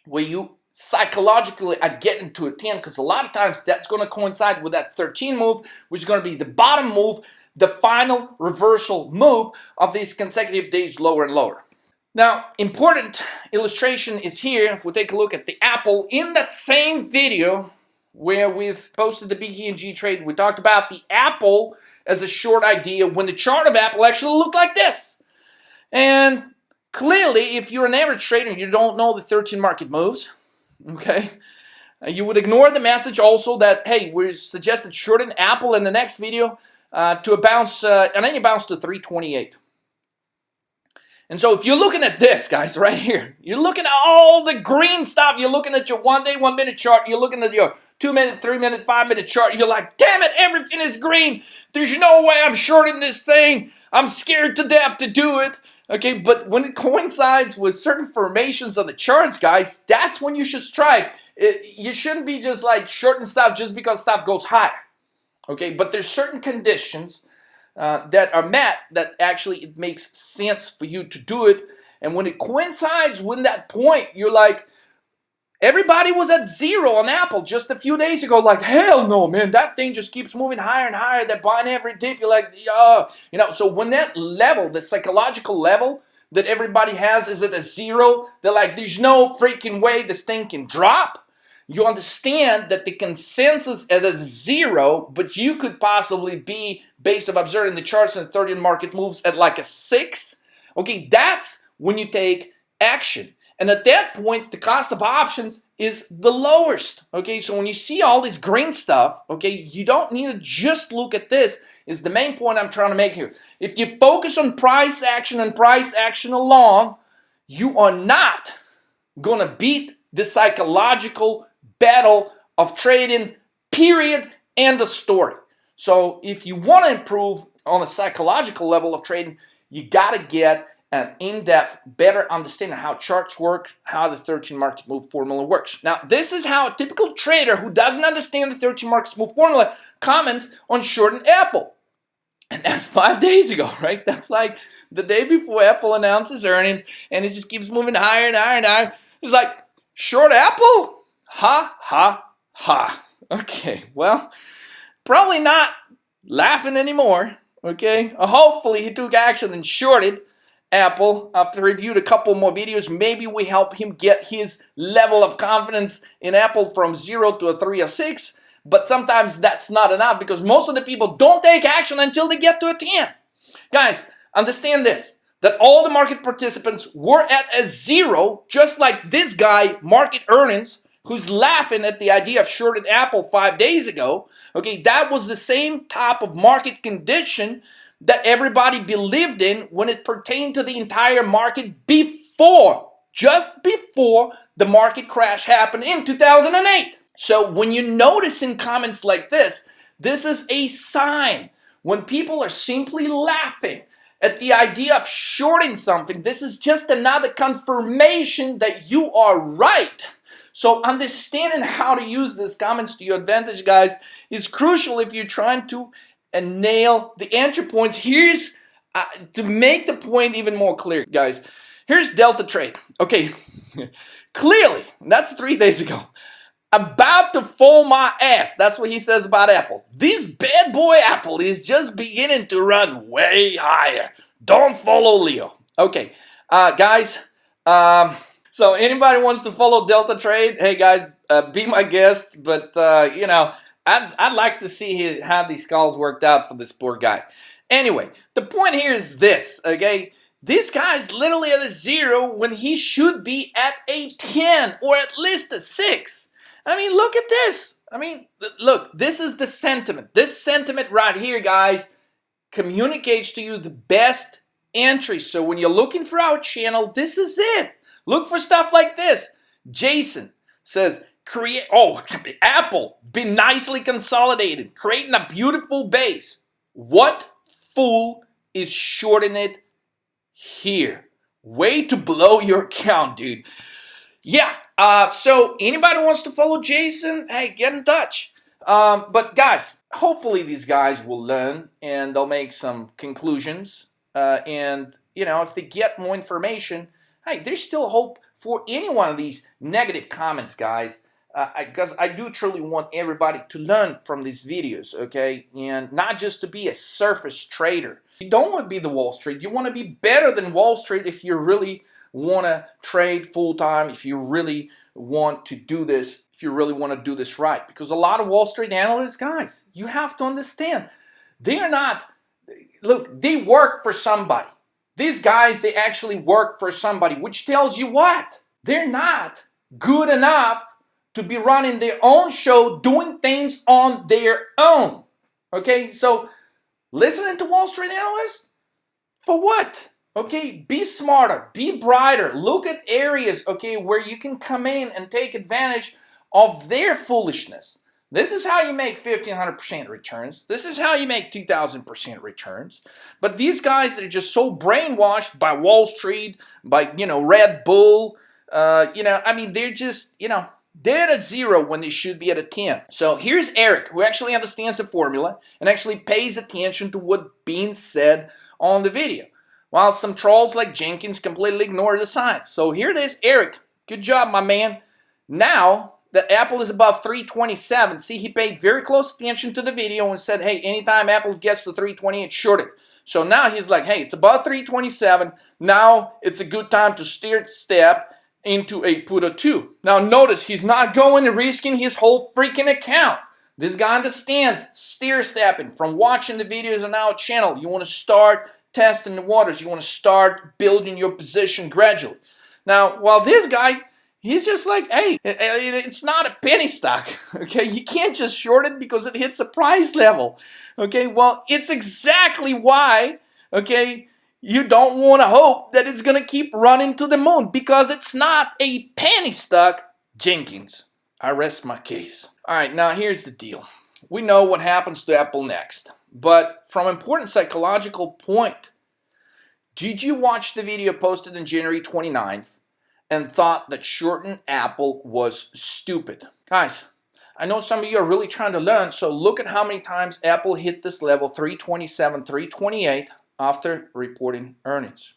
where you psychologically are getting to a 10, because a lot of times that's going to coincide with that 13 move, which is going to be the bottom move, the final reversal move of these consecutive days lower and lower. Now, important illustration is here. If we take a look at the Apple in that same video where we've posted the BKNG trade, we talked about the Apple as a short idea when the chart of Apple actually looked like this. And clearly, if you're an average trader and you don't know the 13 market moves, okay, you would ignore the message also that, hey, we suggested shorting Apple in the next video to a bounce, and then you bounce to 328. And so if you're looking at this, guys, right here, you're looking at all the green stuff, you're looking at your 1 day, 1 minute chart, you're looking at your 2 minute, 3 minute, 5 minute chart, you're like, damn it, everything is green. There's no way I'm shorting this thing. I'm scared to death to do it. Okay, but when it coincides with certain formations on the charts, guys, that's when you should strike. You shouldn't be just like shorting stuff just because stuff goes higher. Okay, but there's certain conditions that are met that actually it makes sense for you to do it. And when it coincides with that point, you're like, everybody was at zero on Apple just a few days ago. Like, hell no, man, that thing just keeps moving higher and higher. They're buying every dip. You're like, you know, so when that level, the psychological level that everybody has is at a zero, they're like, there's no freaking way this thing can drop. You understand that the consensus is at a zero, but you could possibly be, based on observing the charts and the 13 market moves, at like a 6. Okay, that's when you take action. And at that point, the cost of options is the lowest. Okay, so when you see all this green stuff, okay, you don't need to just look at this, is the main point I'm trying to make here. If you focus on price action and price action alone, you are not going to beat the psychological battle of trading, period, and the story. So if you want to improve on a psychological level of trading, you got to get an in-depth, better understanding of how charts work, how the 13 market move formula works. Now, this is how a typical trader who doesn't understand the 13 market move formula comments on shorting Apple. And that's 5 days ago, right? That's like the day before Apple announces earnings, and it just keeps moving higher and higher and higher. It's like, short Apple? Ha, ha, ha. Okay, well, probably not laughing anymore, okay? Hopefully he took action and shorted Apple after reviewed a couple more videos. Maybe we help him get his level of confidence in Apple from 0 to a 3 or 6. But sometimes that's not enough because most of the people don't take action until they get to a 10. Guys, understand this, that all the market participants were at a 0, just like this guy, Market Earnings, who's laughing at the idea of shorting Apple 5 days ago. Okay, that was the same type of market condition that everybody believed in when it pertained to the entire market before, just before the market crash happened in 2008. So when you notice in comments like this is a sign. When people are simply laughing at the idea of shorting something, this is just another confirmation that you are right. So understanding how to use these comments to your advantage, guys, is crucial if you're trying to nail the entry points. Here's, to make the point even more clear, guys, here's Delta Trade. Okay, clearly, that's 3 days ago, about to fall my ass. That's what he says about Apple. This bad boy Apple is just beginning to run way higher. Don't follow Leo. Okay, guys, so anybody wants to follow Delta Trade, hey guys, be my guest. But you know, I'd like to see how these calls worked out for this poor guy. Anyway, the point here is this, okay? This guy's literally at a 0 when he should be at a 10 or at least a 6. I mean, look at this. I mean, look, this is the sentiment. This sentiment right here, guys, communicates to you the best entry. So when you're looking for our channel, this is it. Look for stuff like this. Jason says, Apple, be nicely consolidated, creating a beautiful base. What fool is shorting it here? Way to blow your account, dude. Yeah, so anybody wants to follow Jason, hey, get in touch. But guys, hopefully these guys will learn and they'll make some conclusions. And, you know, if they get more information, hey, there's still hope for any one of these negative comments, guys. because I do truly want everybody to learn from these videos, okay? And not just to be a surface trader. You don't want to be the Wall Street. You want to be better than Wall Street if you really want to trade full-time, if you really want to do this, if you really want to do this right. Because a lot of Wall Street analysts, guys, you have to understand, they're not, look, they work for somebody. These guys, they actually work for somebody, which tells you what? They're not good enough to be running their own show, doing things on their own. Okay, so listening to Wall Street analysts? For what? Okay, be smarter, be brighter, look at areas, okay, where you can come in and take advantage of their foolishness. This is how you make 1,500% returns. This is how you make 2,000% returns. But these guys that are just so brainwashed by Wall Street, by, Red Bull, I mean, they're just, they're at a 0 when they should be at a 10. So here's Eric, who actually understands the formula and actually pays attention to what's being said on the video, while some trolls like Jenkins completely ignore the science. So here it is, Eric. Good job, my man. Now that Apple is above 327, see, he paid very close attention to the video and said, hey, anytime Apple gets to 328, short it. So now he's like, hey, it's above 327. Now it's a good time to step into a put a 2. Now notice he's not going and risking his whole freaking account. This guy understands stepping from watching the videos on our channel. You want to start testing the waters. You want to start building your position gradually. Now, while this guy, he's just like, hey, it's not a penny stock, okay? You can't just short it because it hits a price level, okay? Well, it's exactly why, okay, you don't want to hope that it's going to keep running to the moon, because it's not a penny stock. Jenkins, I rest my case. All right, now here's the deal. We know what happens to Apple next, but from an important psychological point, did you watch the video posted on January 29th and thought that shorting Apple was stupid? Guys, I know some of you are really trying to learn, so look at how many times Apple hit this level, 327, 328, after reporting earnings.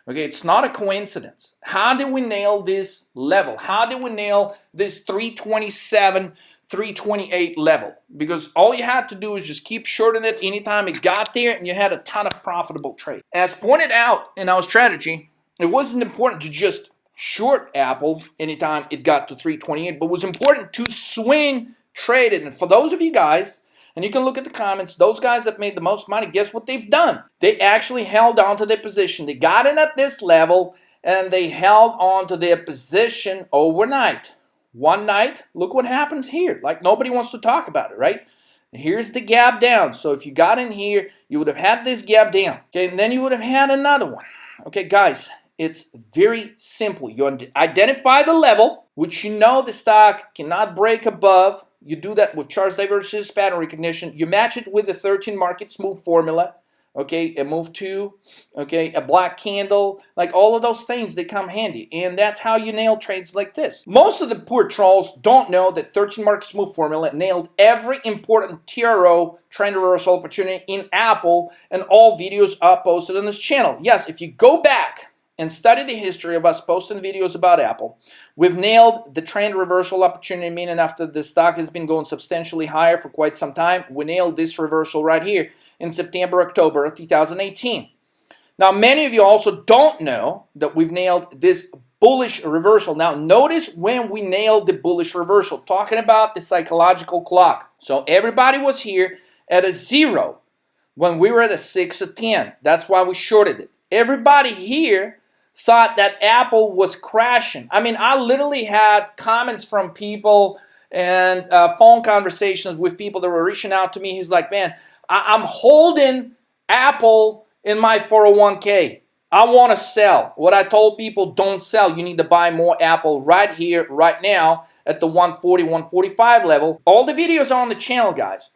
Okay, it's not a coincidence. How did we nail this level? How did we nail this 327, 328 level? Because all you had to do is just keep shorting it anytime it got there, and you had a ton of profitable trade. As pointed out in our strategy, it wasn't important to just short Apple anytime it got to 328, but it was important to swing trade it. And for those of you guys, and you can look at the comments, those guys that made the most money, guess what they've done? They actually held on to their position. They got in at this level, and they held on to their position overnight. One night, look what happens here. Like, nobody wants to talk about it, right? Here's the gap down. So if you got in here, you would have had this gap down. Okay, and then you would have had another one. Okay, guys, it's very simple. You identify the level, which you know the stock cannot break above. You do that with charts divergence, pattern recognition. You match it with the 13 markets move formula. Okay, a move 2, okay, a black candle, like all of those things, they come handy. And that's how you nail trades like this. Most of the poor trolls don't know that 13 markets move formula nailed every important TRO, trend reversal opportunity in Apple, and all videos are posted on this channel. Yes, if you go back and study the history of us posting videos about Apple, we've nailed the trend reversal opportunity, meaning after the stock has been going substantially higher for quite some time, we nailed this reversal right here in September, October of 2018. Now, many of you also don't know that we've nailed this bullish reversal. Now, notice when we nailed the bullish reversal, talking about the psychological clock. So everybody was here at a 0 when we were at a 6 or 10. That's why we shorted it. Everybody here thought that Apple was crashing. I mean, I literally had comments from people and phone conversations with people that were reaching out to me. He's like, man, I'm holding Apple in my 401k. I want to sell. What I told people, don't sell. You need to buy more Apple right here, right now at the 140, 145 level. All the videos are on the channel, guys.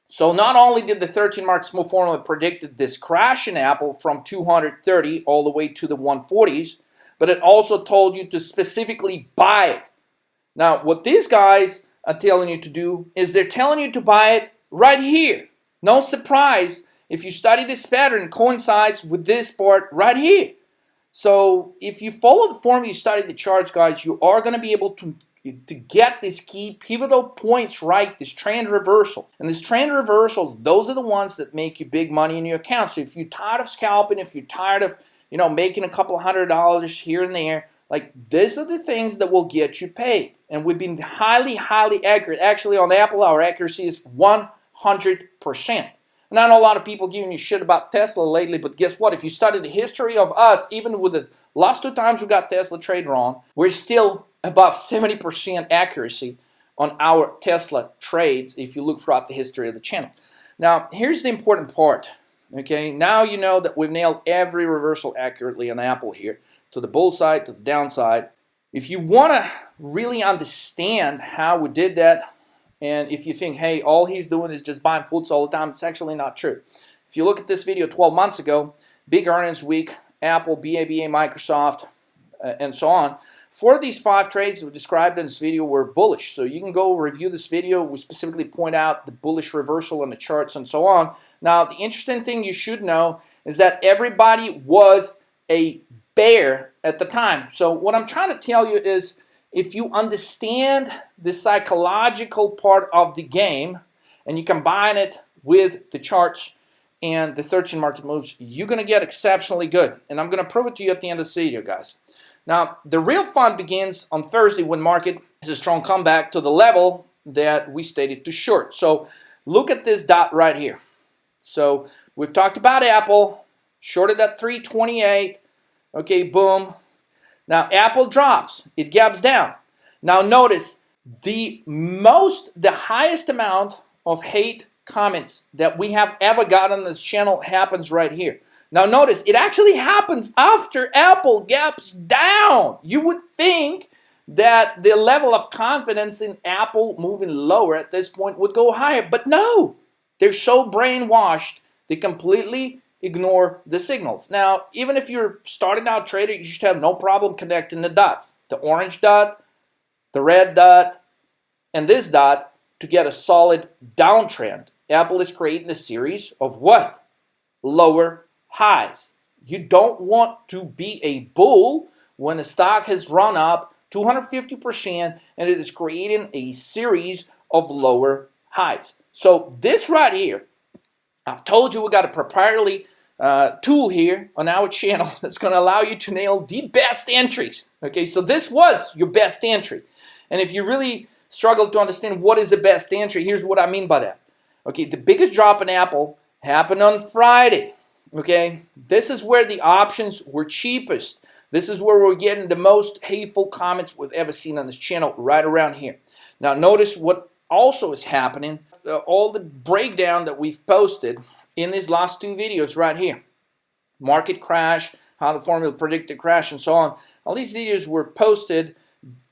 So not only did the 13 markets move formula predicted this crash in Apple from 230 all the way to the 140s, but it also told you to specifically buy it. Now, what these guys are telling you to do is they're telling you to buy it right here. No surprise, if you study this pattern, coincides with this part right here. So if you follow the formula, you study the charts, guys, you are going to be able to to get these key pivotal points right, this trend reversal. And these trend reversals, those are the ones that make you big money in your account. So if you're tired of scalping, if you're tired of, making a couple $100 here and there, like, these are the things that will get you paid. And we've been highly, highly accurate. Actually, on Apple, our accuracy is 100%. And I know a lot of people giving you shit about Tesla lately, but guess what? If you study the history of us, even with the last 2 times we got Tesla trade wrong, we're still above 70% accuracy on our Tesla trades if you look throughout the history of the channel. Now, here's the important part. Okay, now you know that we've nailed every reversal accurately on Apple here, to the bull side, to the downside. If you want to really understand how we did that, and if you think, hey, all he's doing is just buying puts all the time, it's actually not true. If you look at this video 12 months ago, big earnings week, Apple, BABA, Microsoft, and so on. 4 of these 5 trades we described in this video were bullish. So you can go review this video. We specifically point out the bullish reversal on the charts and so on. Now, the interesting thing you should know is that everybody was a bear at the time. So what I'm trying to tell you is, if you understand the psychological part of the game and you combine it with the charts and the 13 market moves, you're going to get exceptionally good. And I'm going to prove it to you at the end of this video, guys. Now, the real fun begins on Thursday when market has a strong comeback to the level that we stated to short. So look at this dot right here. So we've talked about Apple, shorted at 328. Okay, boom. Now Apple drops, it gaps down. Now notice the highest amount of hate comments that we have ever got on this channel happens right here. Now notice it actually happens after Apple gaps down. You would think that the level of confidence in Apple moving lower at this point would go higher, but no, they're so brainwashed they completely ignore the signals. Now, even if you're starting out trader, you should have no problem connecting the dots. The orange dot, the red dot, and this dot to get a solid downtrend. Apple is creating a series of what? Lower highs. You don't want to be a bull when the stock has run up 250% and it is creating a series of lower highs. So this right here, I've told you we got a proprietary tool here on our channel that's going to allow you to nail the best entries. Okay, so this was your best entry. And if you really struggle to understand what is the best entry, here's what I mean by that. Okay, the biggest drop in Apple happened on Friday. Okay, this is where the options were cheapest. This is where we're getting the most hateful comments we've ever seen on this channel, right around here. Now notice what also is happening. All the breakdown that we've posted in these last 2 videos right here. Market crash, how the formula predicted crash, and so on. All these videos were posted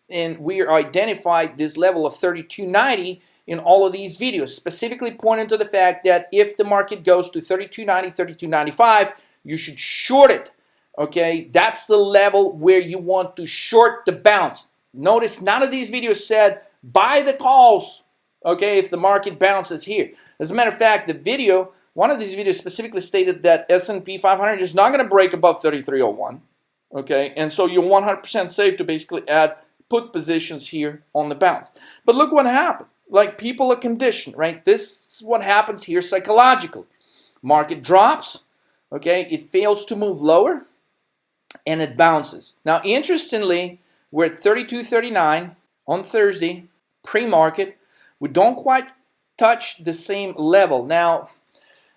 and we identified this level of 32.90 in all of these videos, specifically pointing to the fact that if the market goes to 32.90, 32.95, you should short it. Okay, that's the level where you want to short the bounce. Notice none of these videos said buy the calls, okay, if the market bounces here. As a matter of fact, one of these videos specifically stated that S&P 500 is not going to break above 33.01, okay, and so you're 100% safe to basically add put positions here on the bounce. But look what happened. Like, people are conditioned, right? This is what happens here psychologically. Market drops, okay, it fails to move lower, and it bounces. Now, interestingly, we're at 32.39 on Thursday, pre-market. We don't quite touch the same level. Now,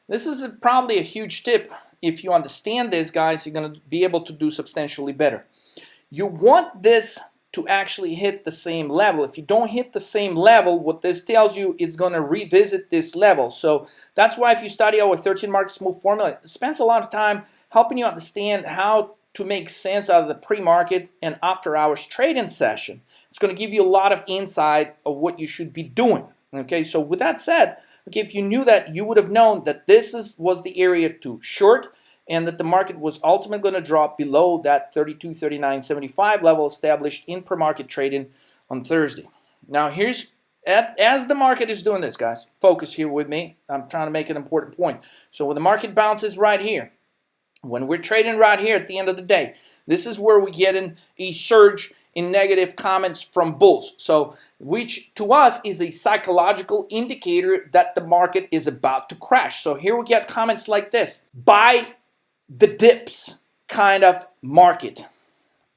this is probably a huge tip. If you understand this, guys, you're going to be able to do substantially better. You want this to actually hit the same level. If you don't hit the same level, what this tells you, it's going to revisit this level. So that's why if you study our 13 markets move formula, it spends a lot of time helping you understand how to make sense out of the pre-market and after hours trading session. It's going to give you a lot of insight of what you should be doing. Okay, so with that said, okay, if you knew that, you would have known that this was the area to short, and that the market was ultimately going to drop below that 32.39.75 level established in pre-market trading on Thursday. Now as the market is doing this, guys, focus here with me. I'm trying to make an important point. So when the market bounces right here, when we're trading right here at the end of the day, this is where we get in a surge and negative comments from bulls. So, which to us is a psychological indicator that the market is about to crash. So here we get comments like this: buy the dips kind of market.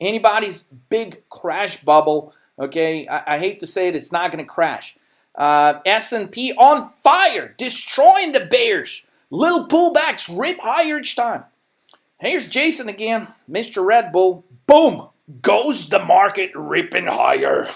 Anybody's big crash bubble, okay? I hate to say it, it's not going to crash. S&P on fire, destroying the bears. Little pullbacks, rip higher each time. Here's Jason again, Mr. Red Bull. Boom, goes the market ripping higher.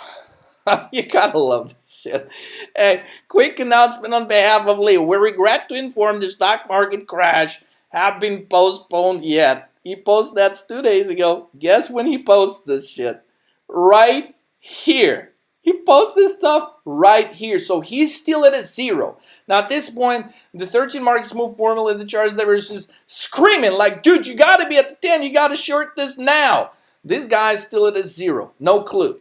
You gotta love this shit. Hey, quick announcement on behalf of Leo. We regret to inform the stock market crash have been postponed yet. He posted that 2 days ago. Guess when he posts this shit? Right here. He posts this stuff right here. So he's still at a 0. Now at this point, the 13 markets move formula in the charts, they were just screaming like, dude, you got to be at the 10. You got to short this now. This guy's still at a 0. No clue.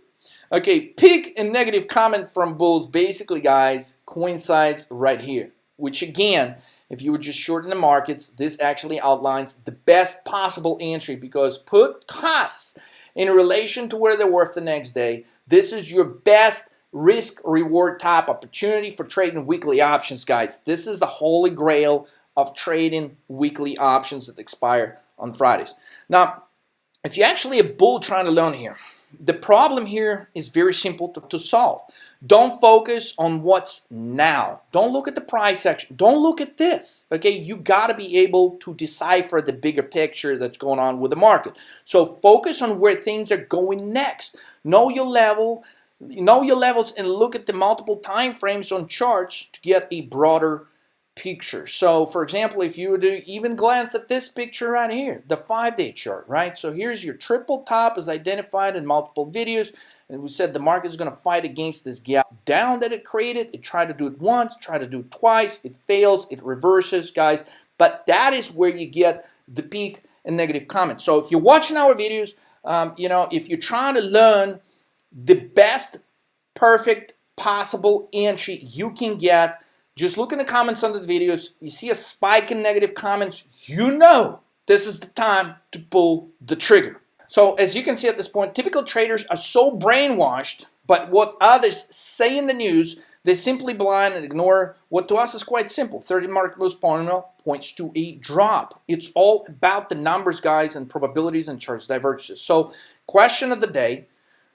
Okay, peak and negative comment from bulls basically, guys, coincides right here. Which again, if you were just shorting the markets, this actually outlines the best possible entry, because put costs in relation to where they're worth the next day. This is your best risk-reward type opportunity for trading weekly options, guys. This is the holy grail of trading weekly options that expire on Fridays. Now, if you're actually a bull trying to learn here, the problem here is very simple to solve. Don't focus on what's now. Don't look at the price action. Don't look at this. Okay, you got to be able to decipher the bigger picture that's going on with the market. So focus on where things are going next. Know your level, know your levels, and look at the multiple time frames on charts to get a broader picture. So for example, if you were to even glance at this picture right here, the 5-day chart, right? So here's your triple top as identified in multiple videos, and we said the market is going to fight against this gap down that it created. It tried to do it once, tried to do it twice, it fails, it reverses, guys, but that is where you get the peak and negative comments. So if you're watching our videos, if you're trying to learn the best perfect possible entry you can get, just look in the comments under the videos. You see a spike in negative comments, you know this is the time to pull the trigger. So as you can see at this point, typical traders are so brainwashed by what others say in the news, they simply blind and ignore what to us is quite simple. 30 market moves formula points to a drop. It's all about the numbers, guys, and probabilities and charts divergences. So question of the day: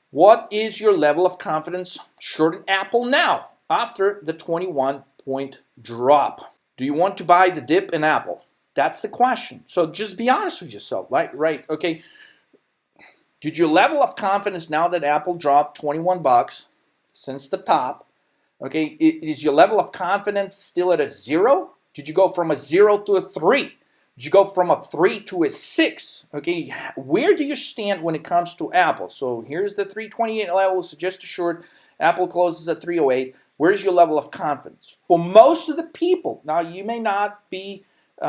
what is your level of confidence shorting Apple now after the 21-point drop? Do you want to buy the dip in Apple? That's the question. So just be honest with yourself, right? Okay. Did your level of confidence now that Apple dropped 21 bucks since the top, okay, is your level of confidence still at a 0? Did you go from a 0 to a 3? Did you go from a 3 to a 6? Okay, where do you stand when it comes to Apple? So here's the 328 level, suggest a short. Apple closes at 308. Where's your level of confidence? For most of the people, now you may not be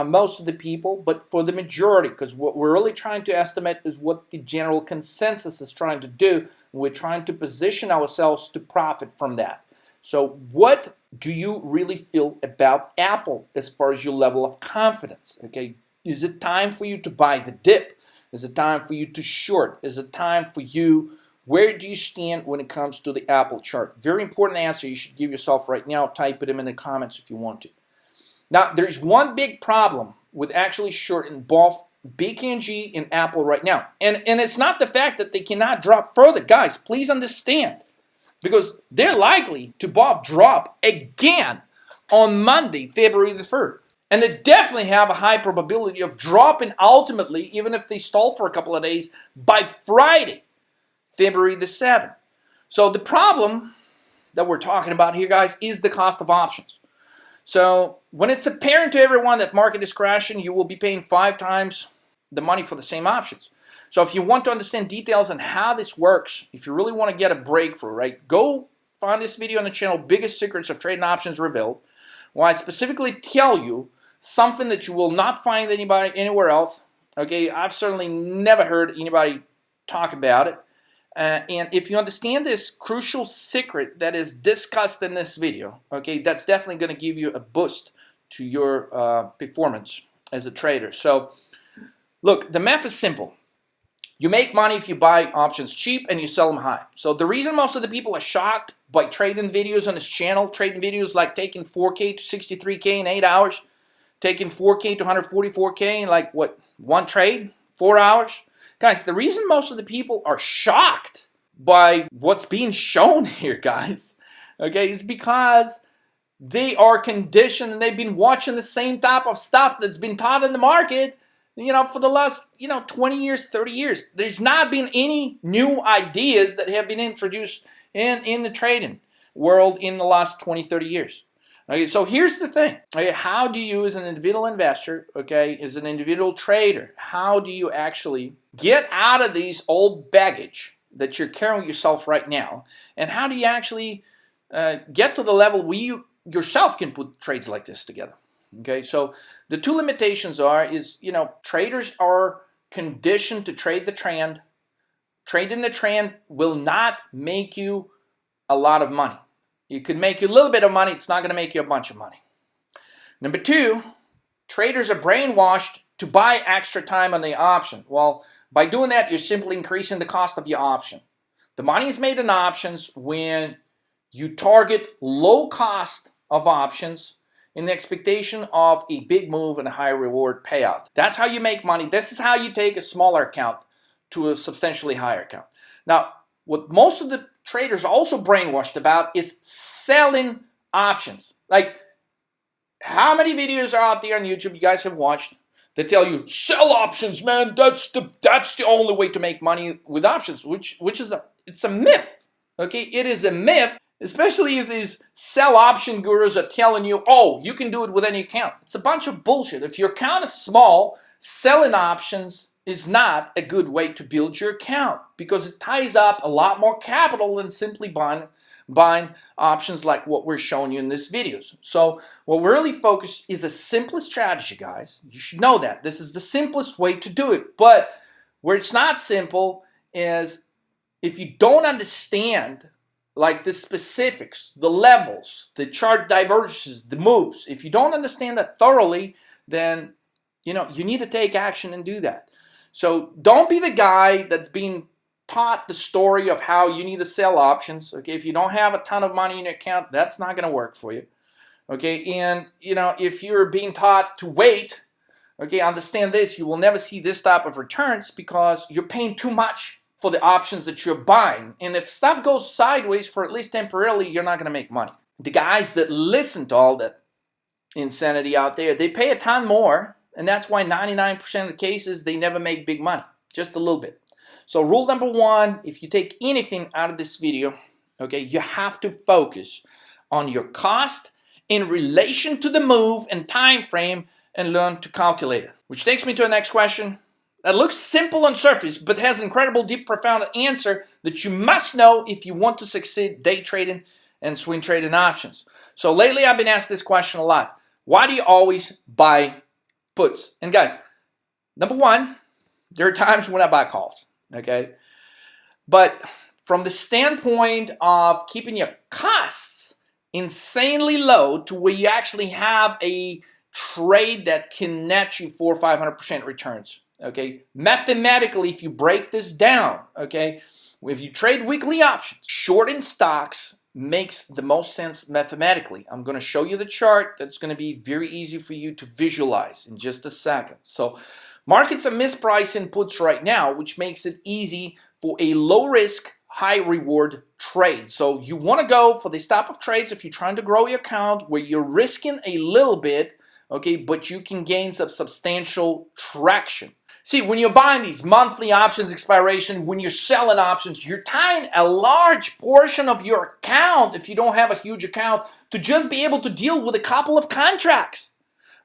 most of the people, but for the majority, because what we're really trying to estimate is what the general consensus is trying to do. We're trying to position ourselves to profit from that. So what do you really feel about Apple as far as your level of confidence? Okay, is it time for you to buy the dip? Is it time for you to short? Is it time for you? Where do you stand when it comes to the Apple chart? Very important answer you should give yourself right now. Type it in the comments if you want to. Now, there's one big problem with actually shorting both BKNG and Apple right now. And it's not the fact that they cannot drop further. Guys, please understand. Because they're likely to both drop again on Monday, February the 3rd. And they definitely have a high probability of dropping ultimately, even if they stall for a couple of days, by Friday, February the 7th. So the problem that we're talking about here, guys, is the cost of options. So when it's apparent to everyone that market is crashing, you will be paying 5 times the money for the same options. So if you want to understand details on how this works, if you really want to get a breakthrough, right, go find this video on the channel, Biggest Secrets of Trading Options Revealed, where I specifically tell you something that you will not find anywhere else. Okay, I've certainly never heard anybody talk about it. And if you understand this crucial secret that is discussed in this video, okay, that's definitely going to give you a boost to your performance as a trader. So, look, the math is simple. You make money if you buy options cheap and you sell them high. So the reason most of the people are shocked by trading videos on this channel, trading videos like taking 4K to 63K in 8 hours, taking 4K to 144K in like what, one trade, 4 hours? Guys, the reason most of the people are shocked by what's being shown here, guys, okay, is because they are conditioned and they've been watching the same type of stuff that's been taught in the market, for the last, 20 years, 30 years. There's not been any new ideas that have been introduced in the trading world in the last 20, 30 years. Okay, so here's the thing. Okay, how do you, as an individual investor, okay, as an individual trader, how do you actually get out of these old baggage that you're carrying with yourself right now? And how do you actually get to the level where you yourself can put trades like this together? Okay, so the two limitations is traders are conditioned to trade the trend. Trading the trend will not make you a lot of money. It could make you a little bit of money. It's not going to make you a bunch of money. Number two, traders are brainwashed to buy extra time on the option. Well, by doing that, you're simply increasing the cost of your option. The money is made in options when you target low cost of options in the expectation of a big move and a high reward payout. That's how you make money. This is how you take a smaller account to a substantially higher account. Now, what most of the traders are also brainwashed about is selling options. Like, how many videos are out there on YouTube you guys have watched that tell you, sell options, man, that's the only way to make money with options, which is it's a myth. Okay, it is a myth. Especially if these sell option gurus are telling you, oh, you can do it with any account. It's a bunch of bullshit. If your account is small, selling options is not a good way to build your account because it ties up a lot more capital than simply buying options like what we're showing you in this videos. So what we're really focused is a simplest strategy, guys. You should know that. This is the simplest way to do it. But where it's not simple is if you don't understand like the specifics, the levels, the chart divergences, the moves. If you don't understand that thoroughly, then you need to take action and do that. So don't be the guy that's being taught the story of how you need to sell options. Okay, if you don't have a ton of money in your account, that's not going to work for you. Okay, and if you're being taught to wait, okay, understand this: you will never see this type of returns because you're paying too much for the options that you're buying. And if stuff goes sideways for at least temporarily, you're not going to make money. The guys that listen to all that insanity out there, they pay a ton more. And that's why 99% of the cases, they never make big money. Just a little bit. So rule number one, if you take anything out of this video, okay, you have to focus on your cost in relation to the move and time frame and learn to calculate it. Which takes me to the next question. That looks simple on surface, but has an incredible, deep, profound answer that you must know if you want to succeed day trading and swing trading options. So lately, I've been asked this question a lot. Why do you always buy puts? And guys, number one, there are times when I buy calls, okay? But from the standpoint of keeping your costs insanely low to where you actually have a trade that can net you 400% or 500% returns. Okay, mathematically, if you break this down, okay, if you trade weekly options, shorting stocks makes the most sense mathematically. I'm going to show you the chart that's going to be very easy for you to visualize in just a second. So markets are mispricing puts right now, which makes it easy for a low risk, high reward trade. So you want to go for this type of trades if you're trying to grow your account where you're risking a little bit, okay, but you can gain some substantial traction. See, when you're buying these monthly options expiration, when you're selling options, you're tying a large portion of your account, if you don't have a huge account, to just be able to deal with a couple of contracts.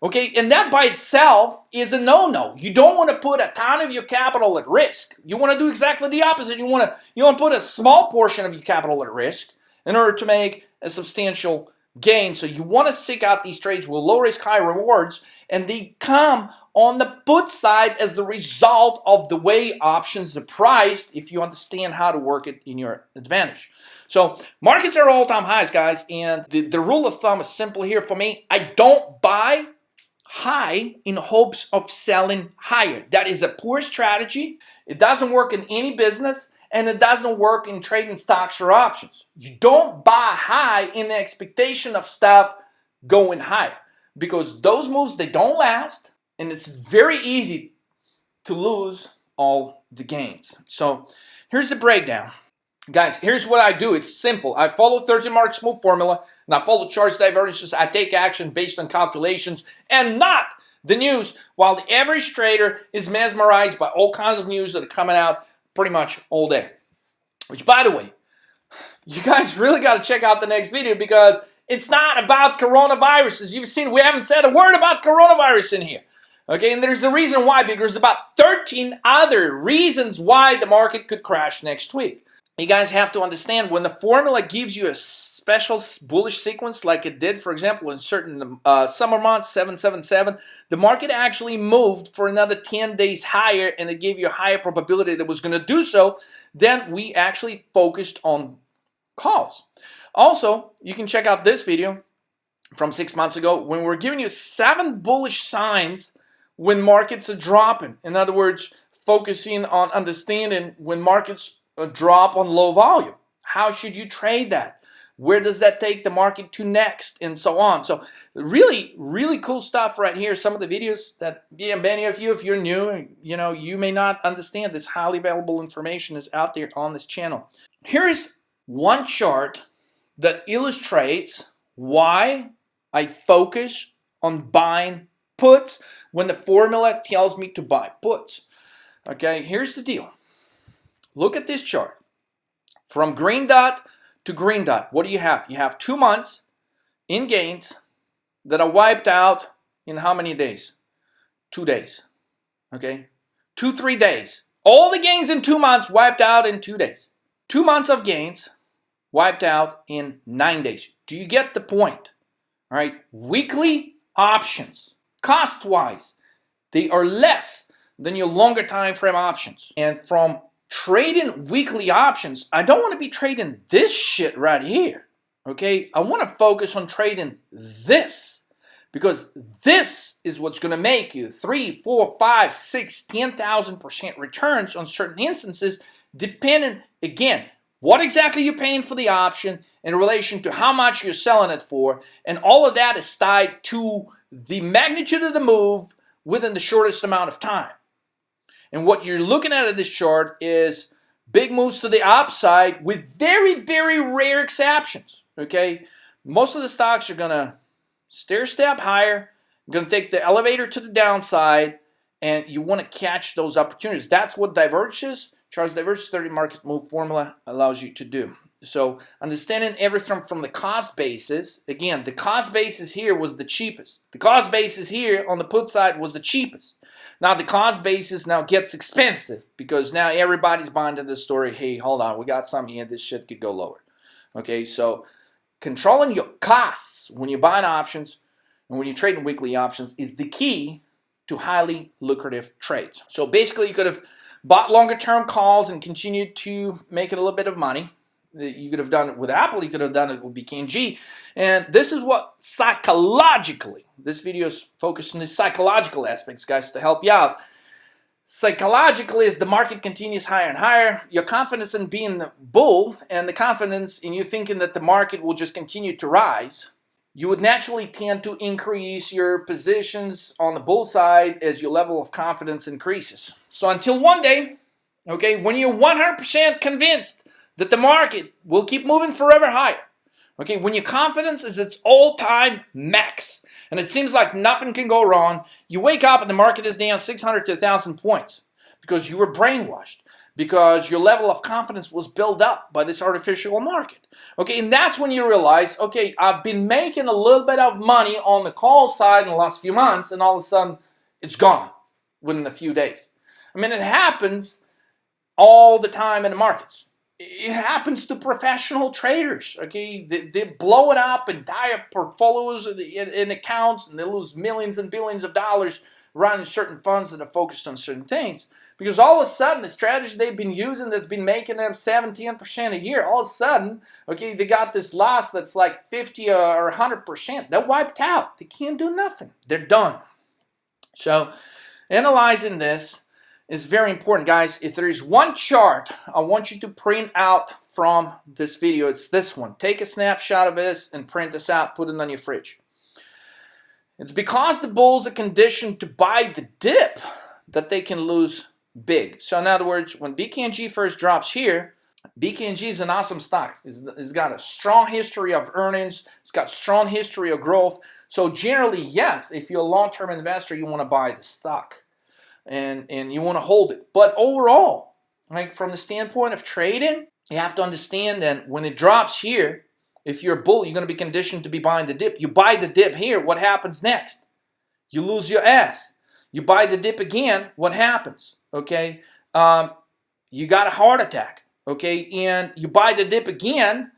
Okay, and that by itself is a no-no. You don't want to put a ton of your capital at risk. You want to do exactly the opposite. You want to put a small portion of your capital at risk in order to make a substantial gain. So you want to seek out these trades with low risk, high rewards, and they come on the put side as the result of the way options are priced if you understand how to work it in your advantage. So markets are all-time highs, guys, and the rule of thumb is simple here for me. I don't buy high in hopes of selling higher. That is a poor strategy. It doesn't work in any business, and it doesn't work in trading stocks or options. You don't buy high in the expectation of stuff going higher, because those moves, they don't last, and it's very easy to lose all the gains. So here's the breakdown. Guys, here's what I do. It's simple. I follow 13 market move formula, and I follow charts divergences. I take action based on calculations and not the news, while the average trader is mesmerized by all kinds of news that are coming out pretty much all day. Which, by the way, you guys really got to check out the next video, because it's not about coronavirus. As you've seen, we haven't said a word about coronavirus in here. Okay, and there's a reason why, because there's about 13 other reasons why the market could crash next week. You guys have to understand, when the formula gives you a special bullish sequence like it did, for example, in certain summer months, 777, the market actually moved for another 10 days higher, and it gave you a higher probability that it was going to do so. Then we actually focused on calls. Also, you can check out this video from 6 months ago when we're giving you 7 bullish signs when markets are dropping. In other words, focusing on understanding when markets drop on low volume. How should you trade that? Where does that take the market to next? And so on. So really, really cool stuff right here. Some of the videos that many of you, if you're new, you may not understand this highly valuable information is out there on this channel. Here's one chart that illustrates why I focus on buying puts when the formula tells me to buy puts. Okay, here's the deal. Look at this chart. From green dot to green dot, what do you have? You have 2 months in gains that are wiped out in how many days? 2 days. Okay? 2-3 days. All the gains in 2 months wiped out in 2 days. 2 months of gains wiped out in 9 days. Do you get the point? All right? Weekly options, cost-wise, they are less than your longer time frame options. And from trading weekly options, I don't want to be trading this shit right here. Okay? I want to focus on trading this, because this is what's going to make you 3, 4, 5, 6, 10,000% returns on certain instances, depending, again, what exactly you're paying for the option in relation to how much you're selling it for, and all of that is tied to the magnitude of the move within the shortest amount of time. And what you're looking at in this chart is big moves to the upside with very, very rare exceptions. Okay? Most of the stocks are going to stair step higher, going to take the elevator to the downside, and you want to catch those opportunities. That's what diverges. Charts Divergence 30 market move formula allows you to do. So understanding everything from the cost basis, again, the cost basis here was the cheapest. The cost basis here on the put side was the cheapest. Now the cost basis now gets expensive, because now everybody's buying into the story, hey, hold on, we got something here, this shit could go lower. Okay, so controlling your costs when you're buying options and when you're trading weekly options is the key to highly lucrative trades. So basically you could have bought longer term calls and continued to make it a little bit of money. You could have done it with Apple, you could have done it with BKNG. And this is what psychologically, this video is focused on the psychological aspects, guys, to help you out. Psychologically, as the market continues higher and higher, your confidence in being the bull and the confidence in you thinking that the market will just continue to rise, you would naturally tend to increase your positions on the bull side as your level of confidence increases. So until one day, okay, when you're 100% convinced that the market will keep moving forever higher, okay, when your confidence is its all-time max, and it seems like nothing can go wrong, you wake up and the market is down 600 to 1,000 points because you were brainwashed, because your level of confidence was built up by this artificial market. Okay, and that's when you realize, okay, I've been making a little bit of money on the call side in the last few months, and all of a sudden, it's gone within a few days. I mean, it happens all the time in the markets. It happens to professional traders, okay? They blow it up and die up portfolios in accounts, and they lose millions and billions of dollars running certain funds that are focused on certain things. Because all of a sudden, the strategy they've been using that's been making them 17% a year, all of a sudden, okay, they got this loss that's like 50 or 100%. They're wiped out. They can't do nothing. They're done. So analyzing this is very important, guys. If there is one chart I want you to print out from this video, it's this one. Take a snapshot of this and print this out, put it on your fridge. It's because the bulls are conditioned to buy the dip that they can lose big. So in other words, when BKNG first drops here, BKNG is an awesome stock. It's got a strong history of earnings. It's got strong history of growth. So generally, yes, if you're a long-term investor, you want to buy the stock and you want to hold it. But overall, like from the standpoint of trading, you have to understand that when it drops here, if you're a bull, you're going to be conditioned to be buying the dip. You buy the dip here, what happens next? You lose your ass. You buy the dip again, what happens? Okay, you got a heart attack. Okay, and you buy the dip again.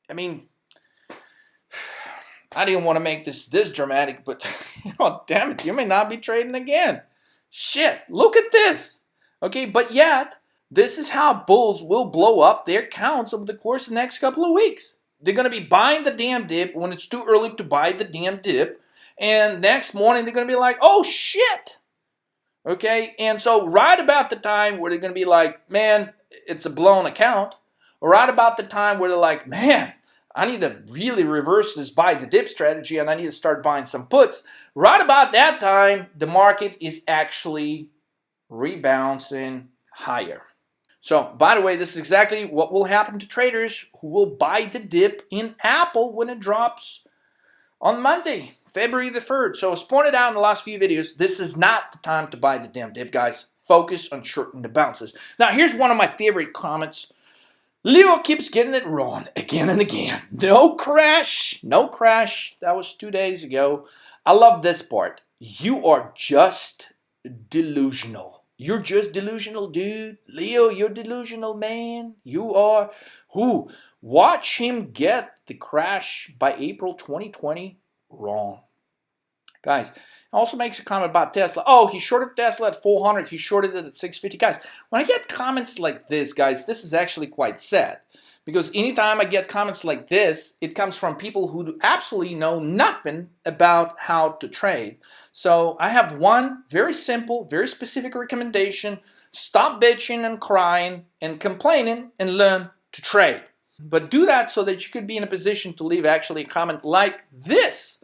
I mean, I didn't want to make this dramatic, but damn it, you may not be trading again. Shit, look at this. Okay, but yet, this is how bulls will blow up their counts over the course of the next couple of weeks. They're going to be buying the damn dip when it's too early to buy the damn dip. And next morning, they're going to be like, oh, shit. Okay, and so right about the time where they're going to be like, man, it's a blown account, or right about the time where they're like, man, I need to really reverse this buy the dip strategy and I need to start buying some puts. Right about that time, the market is actually rebounding higher. So, by the way, this is exactly what will happen to traders who will buy the dip in Apple when it drops on Monday, February the 3rd. So, as pointed out in the last few videos, this is not the time to buy the damn dip, guys. Focus on shorting the bounces. Now, here's one of my favorite comments. Leo keeps getting it wrong again and again. No crash. No crash. That was 2 days ago. I love this part. You are just delusional. You're just delusional, dude. Leo, you're delusional, man. You are. Who? Watch him get the crash by April 2020 wrong. Guys, also makes a comment about Tesla. Oh, he shorted Tesla at 400. He shorted it at 650. Guys, when I get comments like this, guys, this is actually quite sad. Because anytime I get comments like this, it comes from people who absolutely know nothing about how to trade. So I have one very simple, very specific recommendation. Stop bitching and crying and complaining and learn to trade. But do that so that you could be in a position to leave actually a comment like this.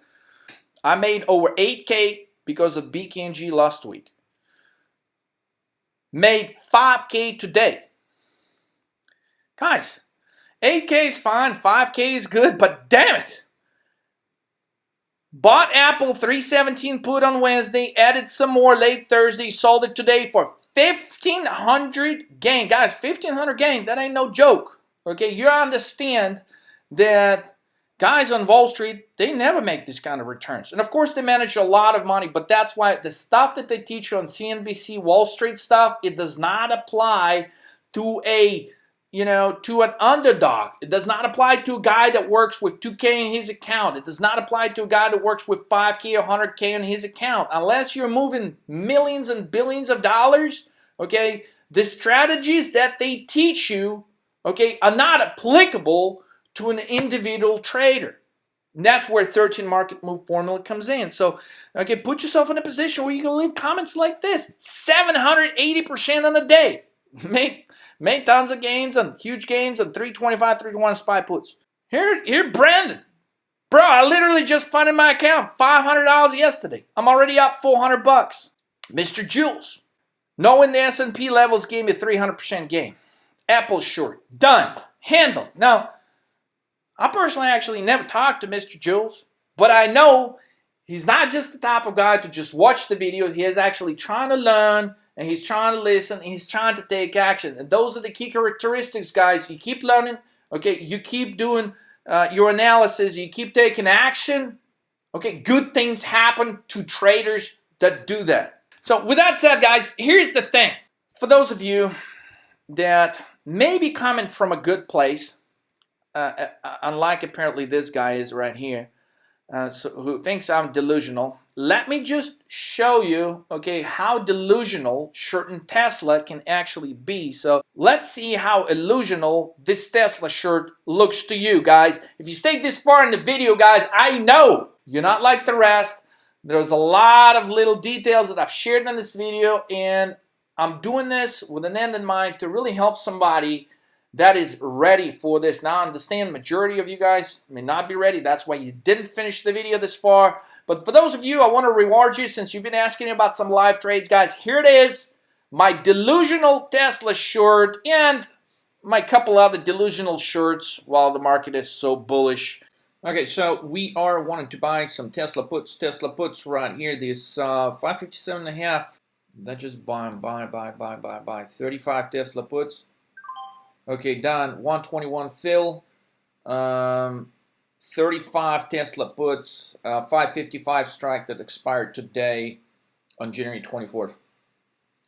I made over 8K because of BKNG last week. Made 5K today. Guys, 8K is fine, 5K is good, but damn it. Bought Apple 317 put on Wednesday, added some more late Thursday, sold it today for 1,500 gain. Guys, 1,500 gain, that ain't no joke. Okay, you understand that guys on Wall Street, they never make this kind of returns. And of course, they manage a lot of money, but that's why the stuff that they teach you on CNBC Wall Street stuff, it does not apply to to an underdog. It does not apply to a guy that works with 2K in his account. It does not apply to a guy that works with 5K or 100K in his account. Unless you're moving millions and billions of dollars, okay, the strategies that they teach you, okay, are not applicable to an individual trader. And that's where 13 market move formula comes in. So, okay, put yourself in a position where you can leave comments like this. 780% on a day. Made tons of gains and huge gains on 325, 321 SPY puts. Here, Brandon. Bro, I literally just funded my account. $500 yesterday. I'm already up $400. Mr. Jules. Knowing the S&P levels gave me a 300% gain. Apple short. Done. Handled. Now, I personally actually never talked to Mr. Jules, but I know he's not just the type of guy to just watch the video. He is actually trying to learn, and he's trying to listen, and he's trying to take action. And those are the key characteristics, guys. You keep learning, okay? You keep doing your analysis. You keep taking action, okay? Good things happen to traders that do that. So with that said, guys, here's the thing. For those of you that may be coming from a good place, unlike apparently this guy is right here, who thinks I'm delusional, let me just show you, okay, how delusional shorting Tesla can actually be. So let's see how illusional this Tesla short looks to you, guys. If you stayed this far in the video, guys, I know you're not like the rest. There's a lot of little details that I've shared in this video, and I'm doing this with an end in mind to really help somebody that is ready for this. Now, I understand the majority of you guys may not be ready. That's why you didn't finish the video this far. But for those of you, I want to reward you since you've been asking about some live trades, guys. Here it is, my delusional Tesla short and my couple other delusional shorts while the market is so bullish. Okay, so we are wanting to buy some Tesla puts. Tesla puts right here, this 557.5. That just buy. 35 Tesla puts. Okay, done. 121 fill. 35 Tesla puts. 555 strike that expired today on January 24th.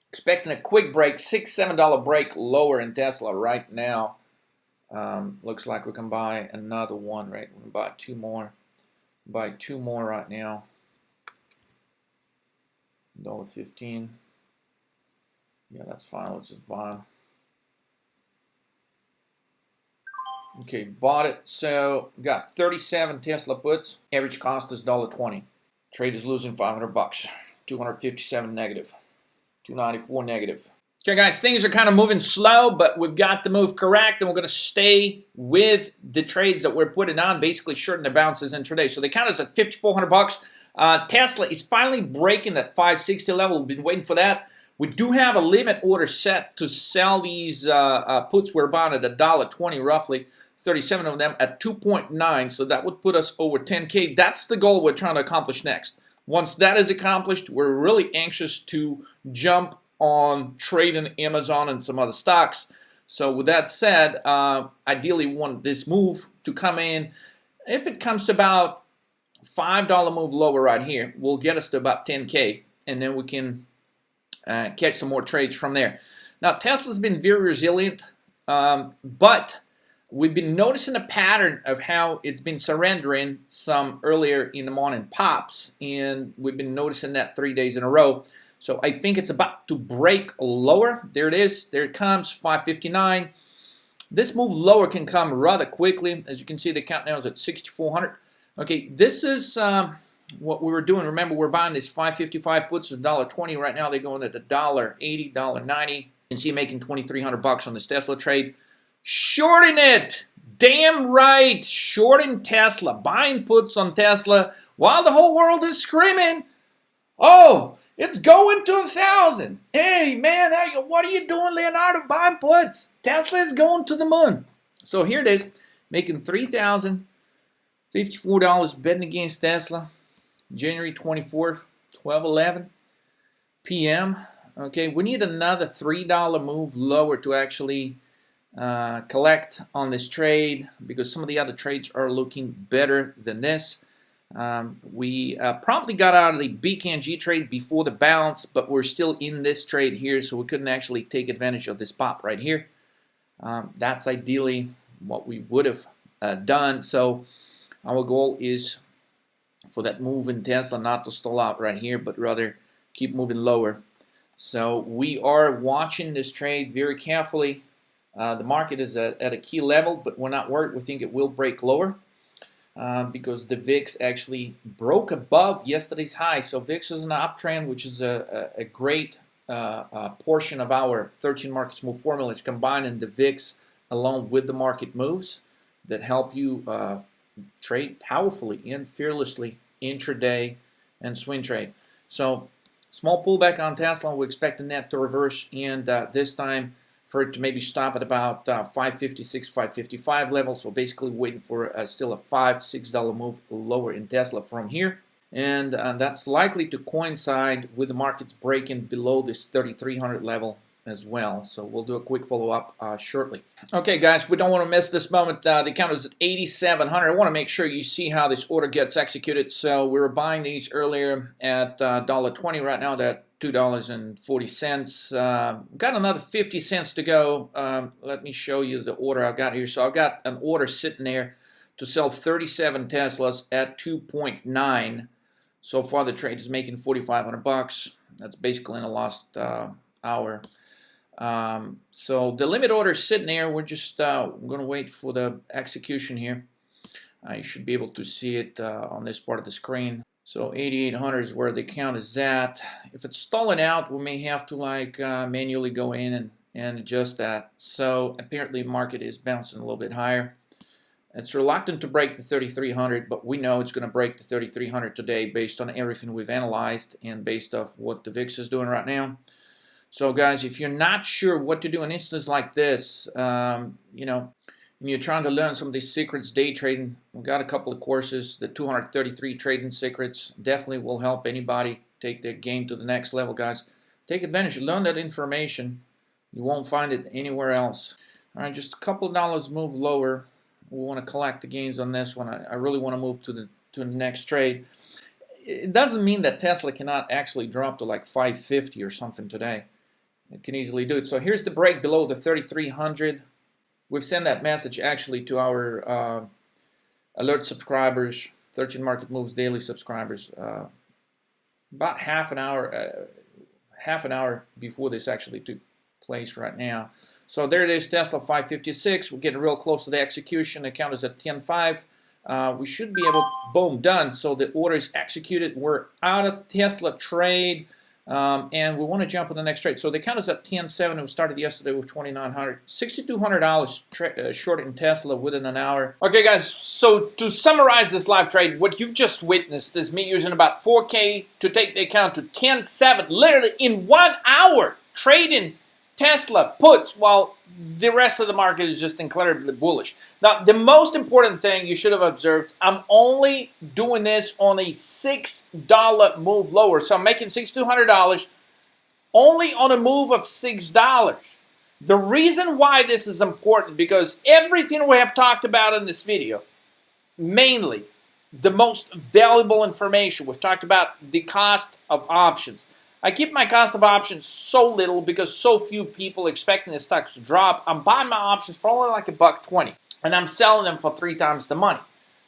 Expecting a quick break, $6-7 break lower in Tesla right now. Looks like we can buy another one, right? We can buy two more. Buy two more right now. $1.15. Yeah, that's fine. Let's just buy them. Okay, bought it. So got 37 Tesla puts. Average cost is $1.20. Trade is losing $500. 257 negative. 294 negative. Okay, guys, things are kind of moving slow, but we've got the move correct, and we're going to stay with the trades that we're putting on, basically shorting the bounces intraday. So they count us at $5,400. Tesla is finally breaking that 560 level. We've been waiting for that. We do have a limit order set to sell these puts. We're buying at $1.20 roughly, 37 of them at 2.9. So that would put us over 10K. That's the goal we're trying to accomplish next. Once that is accomplished, we're really anxious to jump on trading Amazon and some other stocks. So with that said, ideally we want this move to come in. If it comes to about $5 move lower right here, will get us to about 10K, and then we can catch some more trades from there. Now, Tesla's been very resilient, but we've been noticing a pattern of how it's been surrendering some earlier in the morning pops, and we've been noticing that 3 days in a row. So I think it's about to break lower. There it is. There it comes, 559. This move lower can come rather quickly. As you can see, the count now is at 6,400. Okay, this is what we were doing. Remember, we're buying these 555 puts at $1.20. Right now, they're going at $1.80, $1.90. You can see making $2,300 on this Tesla trade. Shorting it. Damn right. Shorting Tesla. Buying puts on Tesla while the whole world is screaming, oh, it's going to 1,000. Hey, man, what are you doing, Leonardo? Buying puts. Tesla is going to the moon. So here it is, making $3,054 betting against Tesla. January 24th, 12:11 p.m. Okay, we need another $3 move lower to actually collect on this trade, because some of the other trades are looking better than this. We promptly got out of the BKNG trade before the bounce, but we're still in this trade here, so we couldn't actually take advantage of this pop right here. That's ideally what we would have done. So our goal is for that move in Tesla not to stall out right here, but rather keep moving lower. So we are watching this trade very carefully. The market is at a key level, but we're not worried. We think it will break lower. Because the VIX actually broke above yesterday's high. So VIX is an uptrend, which is a great portion of our 13 markets move formula. Is combining the VIX along with the market moves that help you trade powerfully and fearlessly intraday and swing trade. So small pullback on Tesla. We're expecting that to reverse, and this time for it to maybe stop at about 556, 555 level. So basically waiting for still a $5-6 move lower in Tesla from here. And that's likely to coincide with the markets breaking below this 3,300 level as well. So we'll do a quick follow-up shortly. Okay, guys, we don't want to miss this moment. The count is at 8,700. I want to make sure you see how this order gets executed. So we were buying these earlier at $1.20. Right now, that $2.40. Got another 50 cents to go. Let me show you the order I've got here. So I've got an order sitting there to sell 37 Teslas at 2.9. So far, the trade is making $4,500. That's basically in the last hour. So the limit order is sitting there. We're just going to wait for the execution here. You should be able to see it on this part of the screen. So 8,800 is where the account is at. If it's stalling out, we may have to like manually go in and adjust that. So apparently the market is bouncing a little bit higher. It's reluctant to break the 3,300, but we know it's going to break the 3,300 today based on everything we've analyzed and based off what the VIX is doing right now. So guys, if you're not sure what to do in instances like this, you know, and you're trying to learn some of these secrets day trading, we've got a couple of courses. The 233 trading secrets definitely will help anybody take their game to the next level, guys. Take advantage, learn that information. You won't find it anywhere else. All right, just a couple of dollars move lower. We want to collect the gains on this one. I really want to move to the next trade. It doesn't mean that Tesla cannot actually drop to like 550 or something today. It can easily do it. So here's the break below the 3,300. We've sent that message actually to our alert subscribers, 13 Market Moves Daily subscribers, about half an hour before this actually took place right now. So there it is, Tesla 556. We're getting real close to the execution. The count is at 10.5. We should be able, boom, done. So the order is executed. We're out of Tesla trade. And we want to jump on the next trade. So the count is at 10.7. We started yesterday with $2,900, $6,200 short in Tesla within an hour. Okay, guys. So to summarize this live trade, what you've just witnessed is me using about 4K to take the account to 10.7, literally in 1 hour, trading Tesla puts while the rest of the market is just incredibly bullish. Now, the most important thing you should have observed, I'm only doing this on a $6 move lower. So I'm making $6,200 only on a move of $6. The reason why this is important, because everything we have talked about in this video, mainly the most valuable information, we've talked about the cost of options. I keep my cost of options so little because so few people expecting the stock to drop. I'm buying my options for only like $1.20, and I'm selling them for 3 times the money,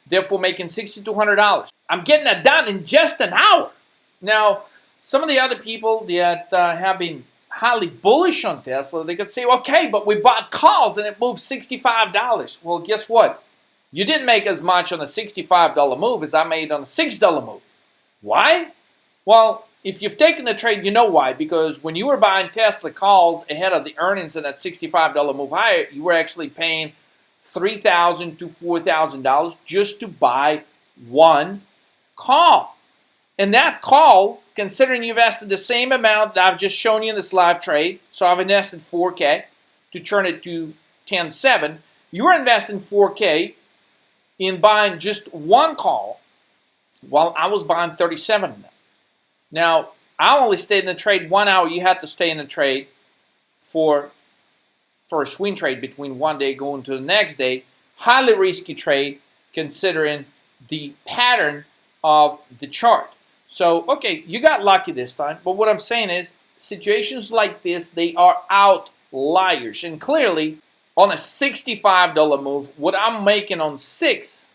therefore making $6,200. I'm getting that done in just an hour. Now, some of the other people that have been highly bullish on Tesla, they could say, okay, but we bought calls and it moved $65. Well, guess what? You didn't make as much on a $65 move as I made on a $6 move. Why? Well, if you've taken the trade, you know why. Because when you were buying Tesla calls ahead of the earnings in that $65 move higher, you were actually paying $3,000 to $4,000 just to buy one call. And that call, considering you've invested the same amount that I've just shown you in this live trade, so I've invested 4K to turn it to 10.7, you were investing 4K in buying just one call while I was buying 37 of them. Now, I only stayed in the trade 1 hour. You had to stay in the trade for a swing trade between one day going to the next day. Highly risky trade considering the pattern of the chart. So, okay, you got lucky this time. But what I'm saying is, situations like this, they are outliers. And clearly, on a $65 move, what I'm making on 6,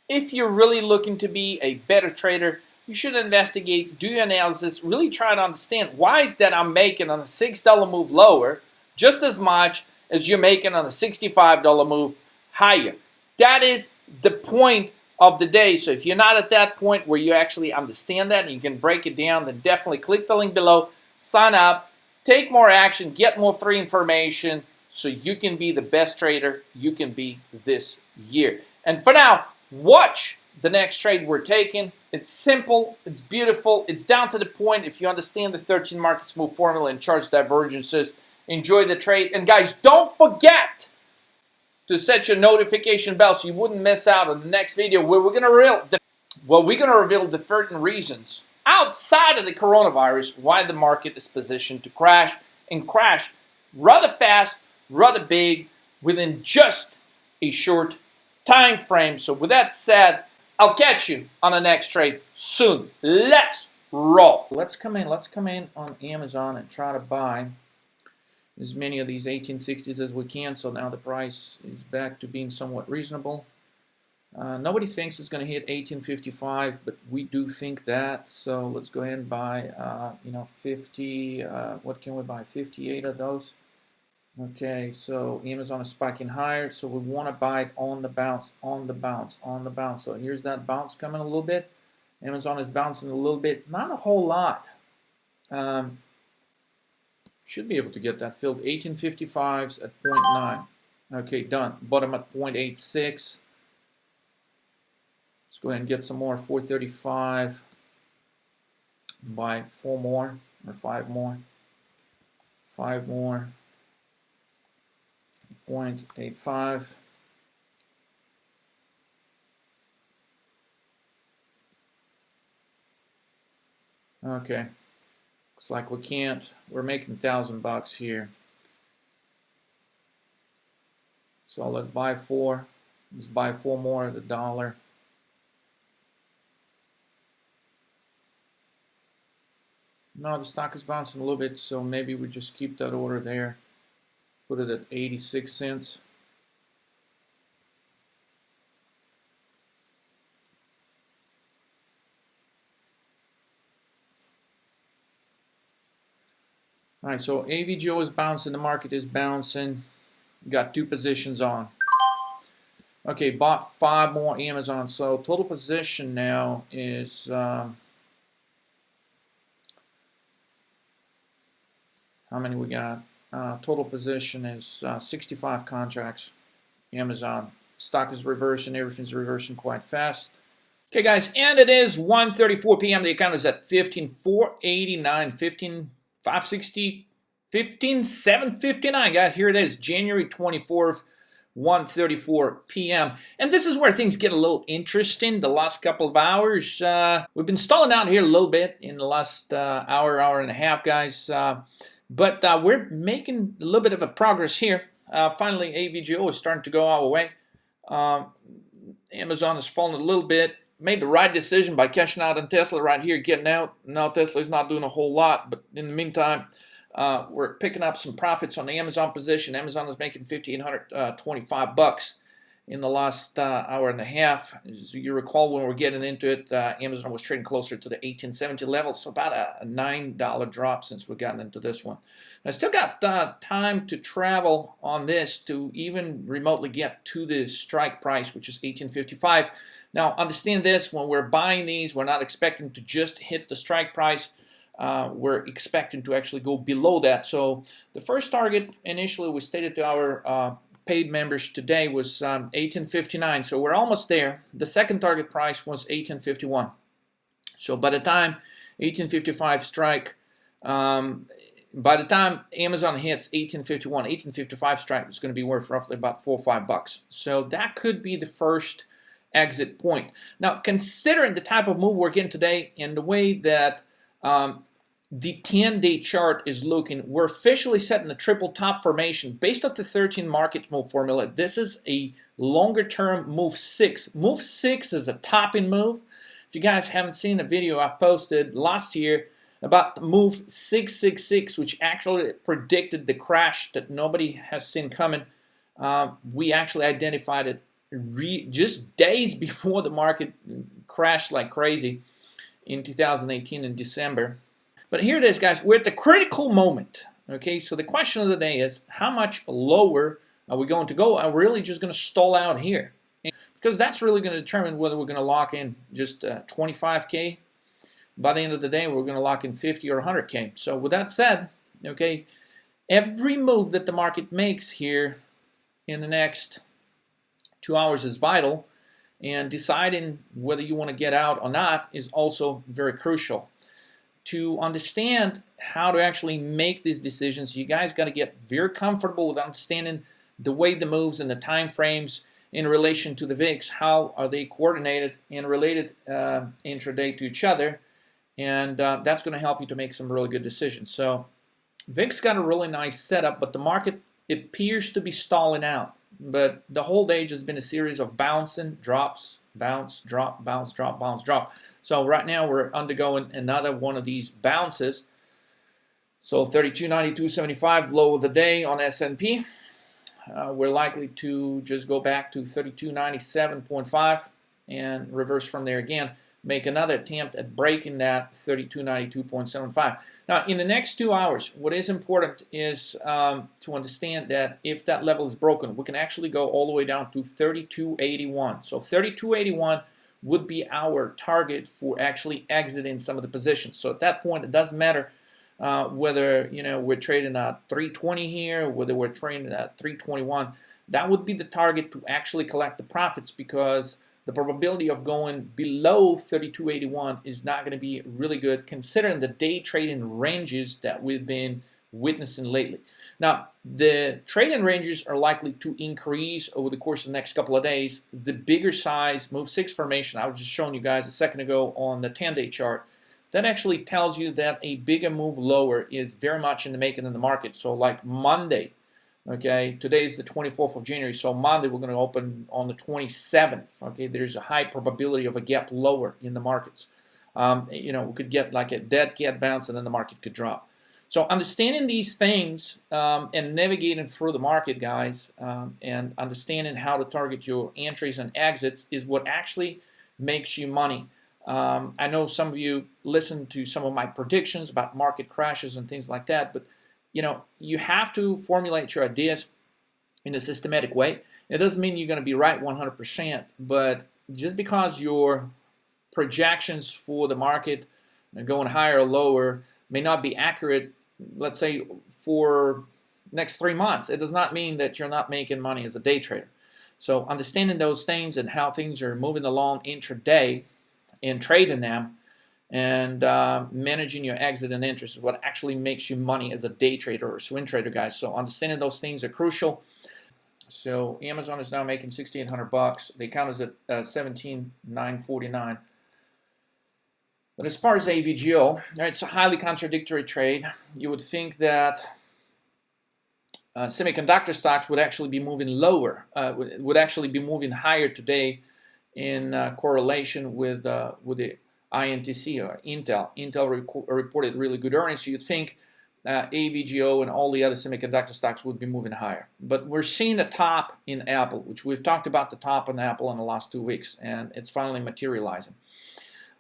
if you're really looking to be a better trader, you should investigate, do your analysis, really try to understand why is that I'm making on a $6 move lower just as much as you're making on a $65 move higher. That is the point of the day. So if you're not at that point where you actually understand that and you can break it down, then definitely click the link below, sign up, take more action, get more free information so you can be the best trader you can be this year. And for now, watch the next trade we're taking. It's simple, it's beautiful, it's down to the point. If you understand the 13 Markets Move formula and charts divergences, enjoy the trade. And guys, don't forget to set your notification bell so you wouldn't miss out on the next video where we're going to reveal the 13 reasons outside of the coronavirus why the market is positioned to crash, and crash rather fast, rather big, within just a short time frame. So with that said, I'll catch you on the next trade soon. Let's roll. Let's come in on Amazon and try to buy as many of these 1860s as we can. So now the price is back to being somewhat reasonable. Nobody thinks it's going to hit 1855, but we do think that. So let's go ahead and buy, 50. What can we buy? 58 of those. Okay, so Amazon is spiking higher, so we want to buy it on the bounce, on the bounce, on the bounce. So here's that bounce coming a little bit. Amazon is bouncing a little bit, not a whole lot. Should be able to get that filled. 1855s at 0.9. Okay, done. Bottom at 0.86. Let's go ahead and get some more. 435. Buy 4 more or 5 more. 5 more. 0.85. Okay. Looks like we can't. We're making $1,000 here. So let's buy 4. Let's buy 4 more at $1. No, the stock is bouncing a little bit, so maybe we just keep that order there. Put it at 86 cents. All right, so AVGO is bouncing, the market is bouncing. Got 2 positions on. Okay, bought 5 more Amazon. So total position now is how many we got? Total position is 65 contracts. Amazon stock is reversing. Everything's reversing quite fast. Okay, guys, and it is 1:34 p.m. The account is at 15,489, 15,560, 15,759. Guys, here it is, January 24th, 1:34 p.m. And this is where things get a little interesting. The last couple of hours, we've been stalling out here a little bit in the last hour and a half, guys. But we're making a little bit of a progress here. Finally, AVGO is starting to go our way. Amazon has fallen a little bit. Made the right decision by cashing out on Tesla right here, getting out. Now Tesla's not doing a whole lot, but in the meantime, we're picking up some profits on the Amazon position. Amazon is making $1,525 in the last hour and a half. As you recall, when we're getting into it, Amazon was trading closer to the 1870 level, so about a $9 drop since we've gotten into this one. I still got time to travel on this to even remotely get to the strike price, which is 1855. Now, understand this, when we're buying these, we're not expecting to just hit the strike price. We're expecting to actually go below that. So the first target initially we stated to our paid members today was 1859. So we're almost there. The second target price was 1851. So by the time 1855 strike, by the time Amazon hits 1851, 1855 strike is going to be worth roughly about $4 or $5. So that could be the first exit point. Now, considering the type of move we're getting today and the way that the 10-day chart is looking, we're officially setting the triple top formation based off the 13 market move formula. This is a longer term move 6. Move 6 is a topping move. If you guys haven't seen a video I've posted last year about the move 666, which actually predicted the crash that nobody has seen coming, we actually identified it just days before the market crashed like crazy in 2018 in December. But here it is, guys. We're at the critical moment. Okay, so the question of the day is, how much lower are we going to go? Are we really just going to stall out here? Because that's really going to determine whether we're going to lock in just 25K. By the end of the day, we're going to lock in 50 or 100K. So with that said, okay, every move that the market makes here in the next 2 hours is vital, and deciding whether you want to get out or not is also very crucial. To understand how to actually make these decisions, you guys got to get very comfortable with understanding the way the moves and the time frames in relation to the VIX, how are they coordinated and related intraday to each other, and that's going to help you to make some really good decisions. So VIX got a really nice setup, but the market appears to be stalling out. But the whole day has been a series of bouncing, drops, bounce, drop, bounce, drop, bounce, drop. So right now we're undergoing another one of these bounces. So 32.92.75 low of the day on S&P. We're likely to just go back to 32.97.5 and reverse from there again. Make another attempt at breaking that 32.92.75. Now, in the next 2 hours, what is important is to understand that if that level is broken, we can actually go all the way down to 32.81. So 32.81 would be our target for actually exiting some of the positions. So at that point, it doesn't matter whether we're trading at 320 here, whether we're trading at 321. That would be the target to actually collect the profits, because the probability of going below 32.81 is not going to be really good, considering the day trading ranges that we've been witnessing lately. Now, the trading ranges are likely to increase over the course of the next couple of days. The bigger size move 6 formation, I was just showing you guys a second ago on the 10-day chart, that actually tells you that a bigger move lower is very much in the making in the market. So like Monday, okay, today is the 24th of January, so Monday we're going to open on the 27th. Okay, there's a high probability of a gap lower in the markets. We could get like a dead cat bounce, and then the market could drop. So understanding these things and navigating through the market, guys, and understanding how to target your entries and exits is what actually makes you money. I know some of you listen to some of my predictions about market crashes and things like that, but you have to formulate your ideas in a systematic way. It doesn't mean you're going to be right 100%, but just because your projections for the market going higher or lower may not be accurate, let's say for next 3 months, it does not mean that you're not making money as a day trader. So understanding those things and how things are moving along intraday and trading them, and managing your exit and interest is what actually makes you money as a day trader or swing trader, guys. So understanding those things are crucial. So Amazon is now making $6,800. The account is at $17,949. But as far as AVGO, it's a highly contradictory trade. You would think that semiconductor stocks would actually be moving lower, would actually be moving higher today in correlation with the INTC or Intel. Intel reported really good earnings, so you'd think AVGO and all the other semiconductor stocks would be moving higher. But we're seeing a top in Apple, which we've talked about the top in Apple in the last 2 weeks, and it's finally materializing.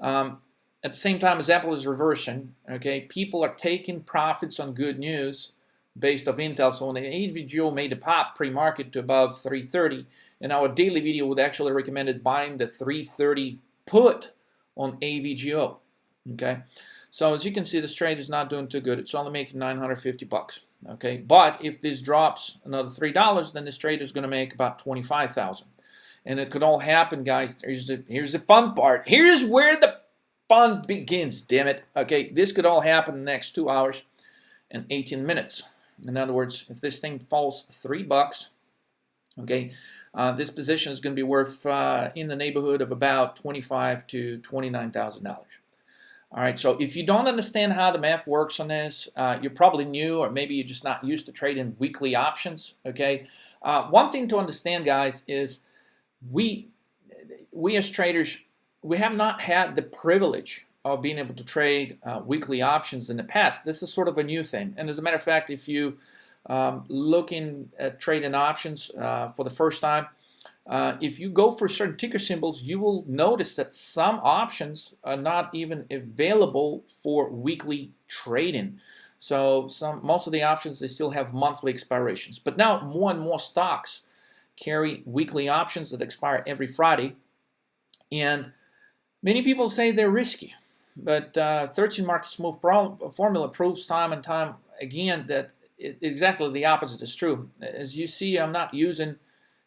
At the same time as Apple is reversing, okay, people are taking profits on good news based off Intel. So when the AVGO made a pop pre-market to above 330, and our daily video would actually recommended buying the 330 put on AVGO. Okay, so as you can see, this trade is not doing too good. It's only making $950. Okay, but if this drops another $3, then this trade is going to make about $25,000, and it could all happen, guys. Here's the fun part. Here's where the fun begins. Damn it. Okay, this could all happen in the next 2 hours and 18 minutes. In other words, if this thing falls $3, okay, this position is going to be worth in the neighborhood of about $25,000 to $29,000. All right, so if you don't understand how the math works on this, you're probably new, or maybe you're just not used to trading weekly options. Okay, one thing to understand, guys, is we as traders, we have not had the privilege of being able to trade weekly options in the past. This is sort of a new thing. And as a matter of fact, if you looking at trading options for the first time, if you go for certain ticker symbols, you will notice that some options are not even available for weekly trading. So most of the options, they still have monthly expirations. But now more and more stocks carry weekly options that expire every Friday. And many people say they're risky. But 13 Markets Move formula proves time and time again that exactly the opposite is true. As you see, I'm not using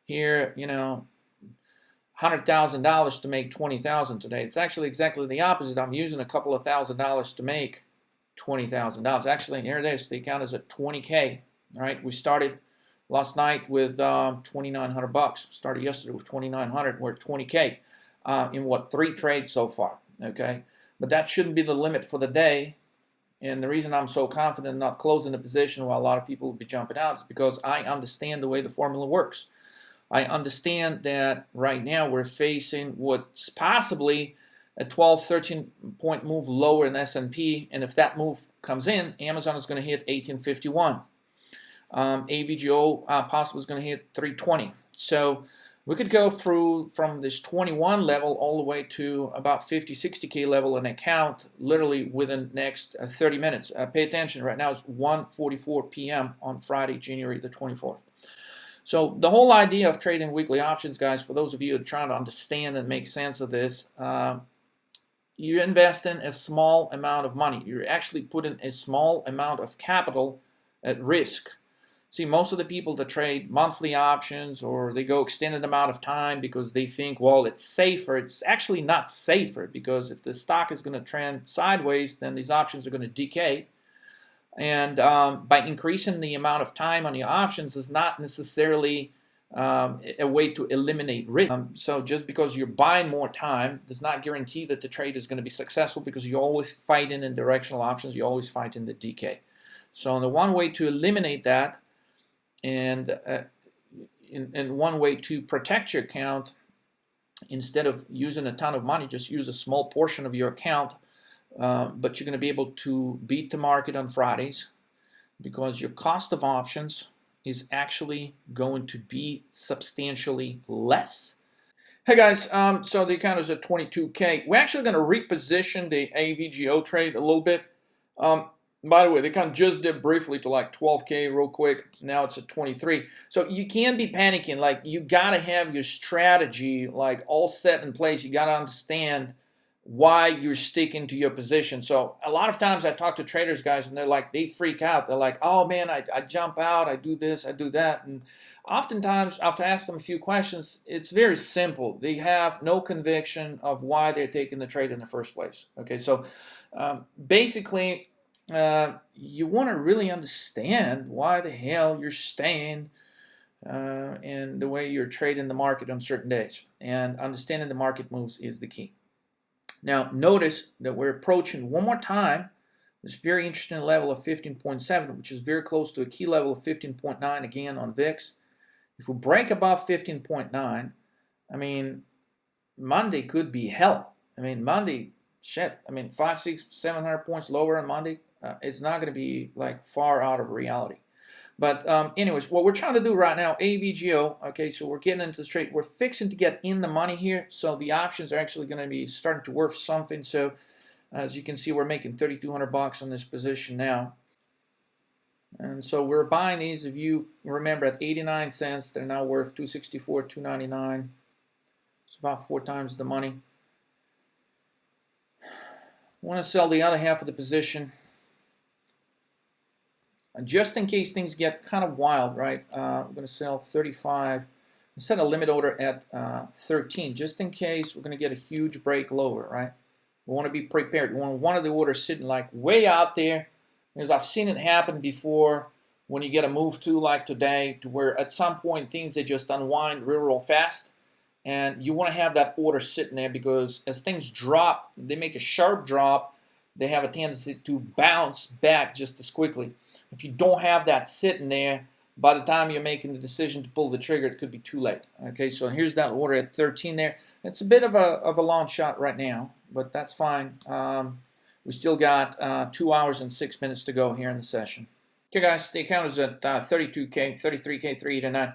here, $100,000 to make $20,000 today. It's actually exactly the opposite. I'm using a couple of $1,000s to make $20,000. Actually, here it is. The account is at 20K. All right, we started last night with $2,900. Started yesterday with $2,900. We're at 20K in what, 3 trades so far. Okay, but that shouldn't be the limit for the day. And the reason I'm so confident in not closing the position while a lot of people will be jumping out is because I understand the way the formula works. I understand that right now we're facing what's possibly a 12, 13 point move lower in S&P, and if that move comes in, Amazon is going to hit 1851. AVGO possibly is going to hit 320. So we could go through from this 21 level all the way to about 50, 60K level in account literally within the next 30 minutes. Pay attention, right now it's 1:44 p.m. on Friday, January the 24th. So the whole idea of trading weekly options, guys, for those of you who are trying to understand and make sense of this, you invest in a small amount of money. You're actually putting a small amount of capital at risk. See, most of the people that trade monthly options or they go extended amount of time because they think, well, it's safer. It's actually not safer, because if the stock is going to trend sideways, then these options are going to decay. And by increasing the amount of time on your options is not necessarily a way to eliminate risk. So just because you're buying more time does not guarantee that the trade is going to be successful, because you're always fighting in directional options. You're always fighting the decay. So the one way to eliminate that, and one way to protect your account, instead of using a ton of money, just use a small portion of your account. But you're going to be able to beat the market on Fridays, because your cost of options is actually going to be substantially less. Hey guys, so the account is at 22K. We're actually going to reposition the AVGO trade a little bit. By the way, they kind of just dipped briefly to like 12K real quick. Now it's at 23. So you can't be panicking. Like, you got to have your strategy like all set in place. You got to understand why you're sticking to your position. So a lot of times I talk to traders, guys, and they're like, they freak out. They're like, oh man, I jump out, I do this, I do that. And oftentimes after I ask them a few questions, it's very simple. They have no conviction of why they're taking the trade in the first place. Okay, so basically, you want to really understand why the hell you're staying and the way you're trading the market on certain days. And understanding the market moves is the key. Now, notice that we're approaching one more time this very interesting level of 15.7, which is very close to a key level of 15.9 again on VIX. If we break above 15.9, I mean, Monday could be hell. I mean, Monday, shit, I mean, 500, 600, 700 points lower on Monday. It's not going to be like far out of reality. But anyways, what we're trying to do right now, AVGO, okay, so we're getting into the trade. We're fixing to get in the money here, so the options are actually going to be starting to worth something. So as you can see, we're making 3,200 bucks on this position now. And so we're buying these. If you remember, at 89 cents, they're now worth 264, 299. It's about 4 times the money. I want to sell the other half of the position. Just in case things get kind of wild, right? I'm going to sell 35. Set a limit order at 13, just in case we're going to get a huge break lower, right? We want to be prepared. We want one of the orders sitting like way out there, because I've seen it happen before when you get a move to like today, to where at some point things, they just unwind real fast, and you want to have that order sitting there, because as things drop, they make a sharp drop, they have a tendency to bounce back just as quickly. If you don't have that sitting there, by the time you're making the decision to pull the trigger, it could be too late. Okay, so here's that order at 13 there. It's a bit of a long shot right now, but that's fine. We still got 2 hours and 6 minutes to go here in the session. Okay, guys, the account is at 32K, 33K, 389.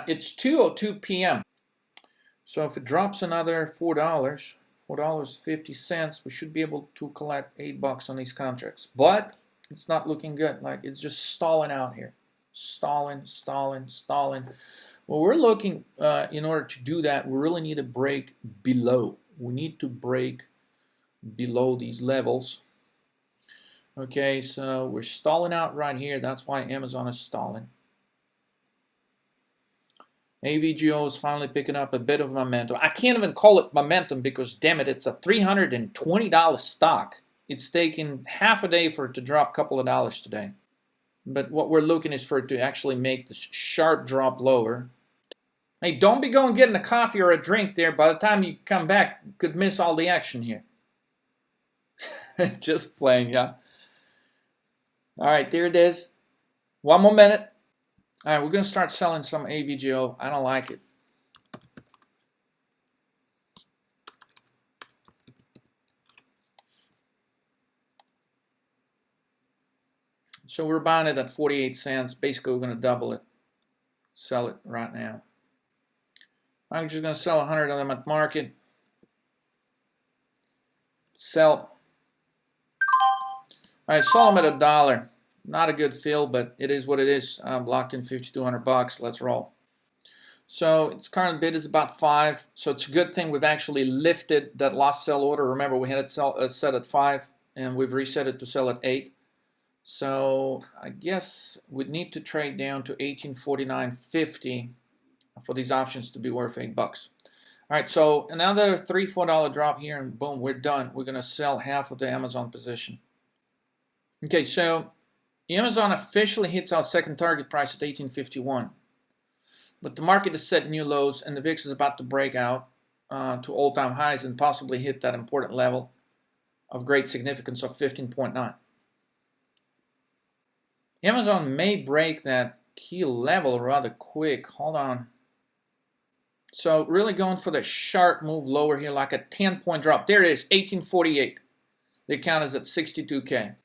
It's 2:02 p.m. So if it drops another $4, $4.50, we should be able to collect $8 on these contracts. But it's not looking good. Like, it's just stalling out here. Stalling. Well, we're looking, in order to do that, we really need to break below. We need to break below these levels. Okay, so we're stalling out right here. That's why Amazon is stalling. AVGO is finally picking up a bit of momentum. I can't even call it momentum because, damn it, it's a $320 stock. It's taken half a day for it to drop a couple of dollars today. But what we're looking is for it to actually make this sharp drop lower. Hey, don't be going getting a coffee or a drink there. By the time you come back, you could miss all the action here. Just playing, yeah. All right, there it is. One more minute. All right, we're going to start selling some AVGO. I don't like it. So we're buying it at 48 cents. Basically, we're going to double it. Sell it right now. I'm just going to sell 100 of them at market. Sell. All right, sell them at $1. Not a good fill, but it is what it is. I'm locked in 5,200 bucks. Let's roll. So its current bid is about 5. So it's a good thing we've actually lifted that last sell order. Remember, we had it set at 5, and we've reset it to sell at 8. So I guess we'd need to trade down to 1849.50 for these options to be worth $8. All right, so another $3-4 drop here, and boom, we're done. We're gonna sell half of the Amazon position. Okay, so Amazon officially hits our second target price at 1851. But the market has set new lows, and the VIX is about to break out to all-time highs and possibly hit that important level of great significance of 15.9. Amazon may break that key level rather quick. Hold on. So really going for the sharp move lower here, like a 10-point drop. There it is, 1848. The account is at 62K.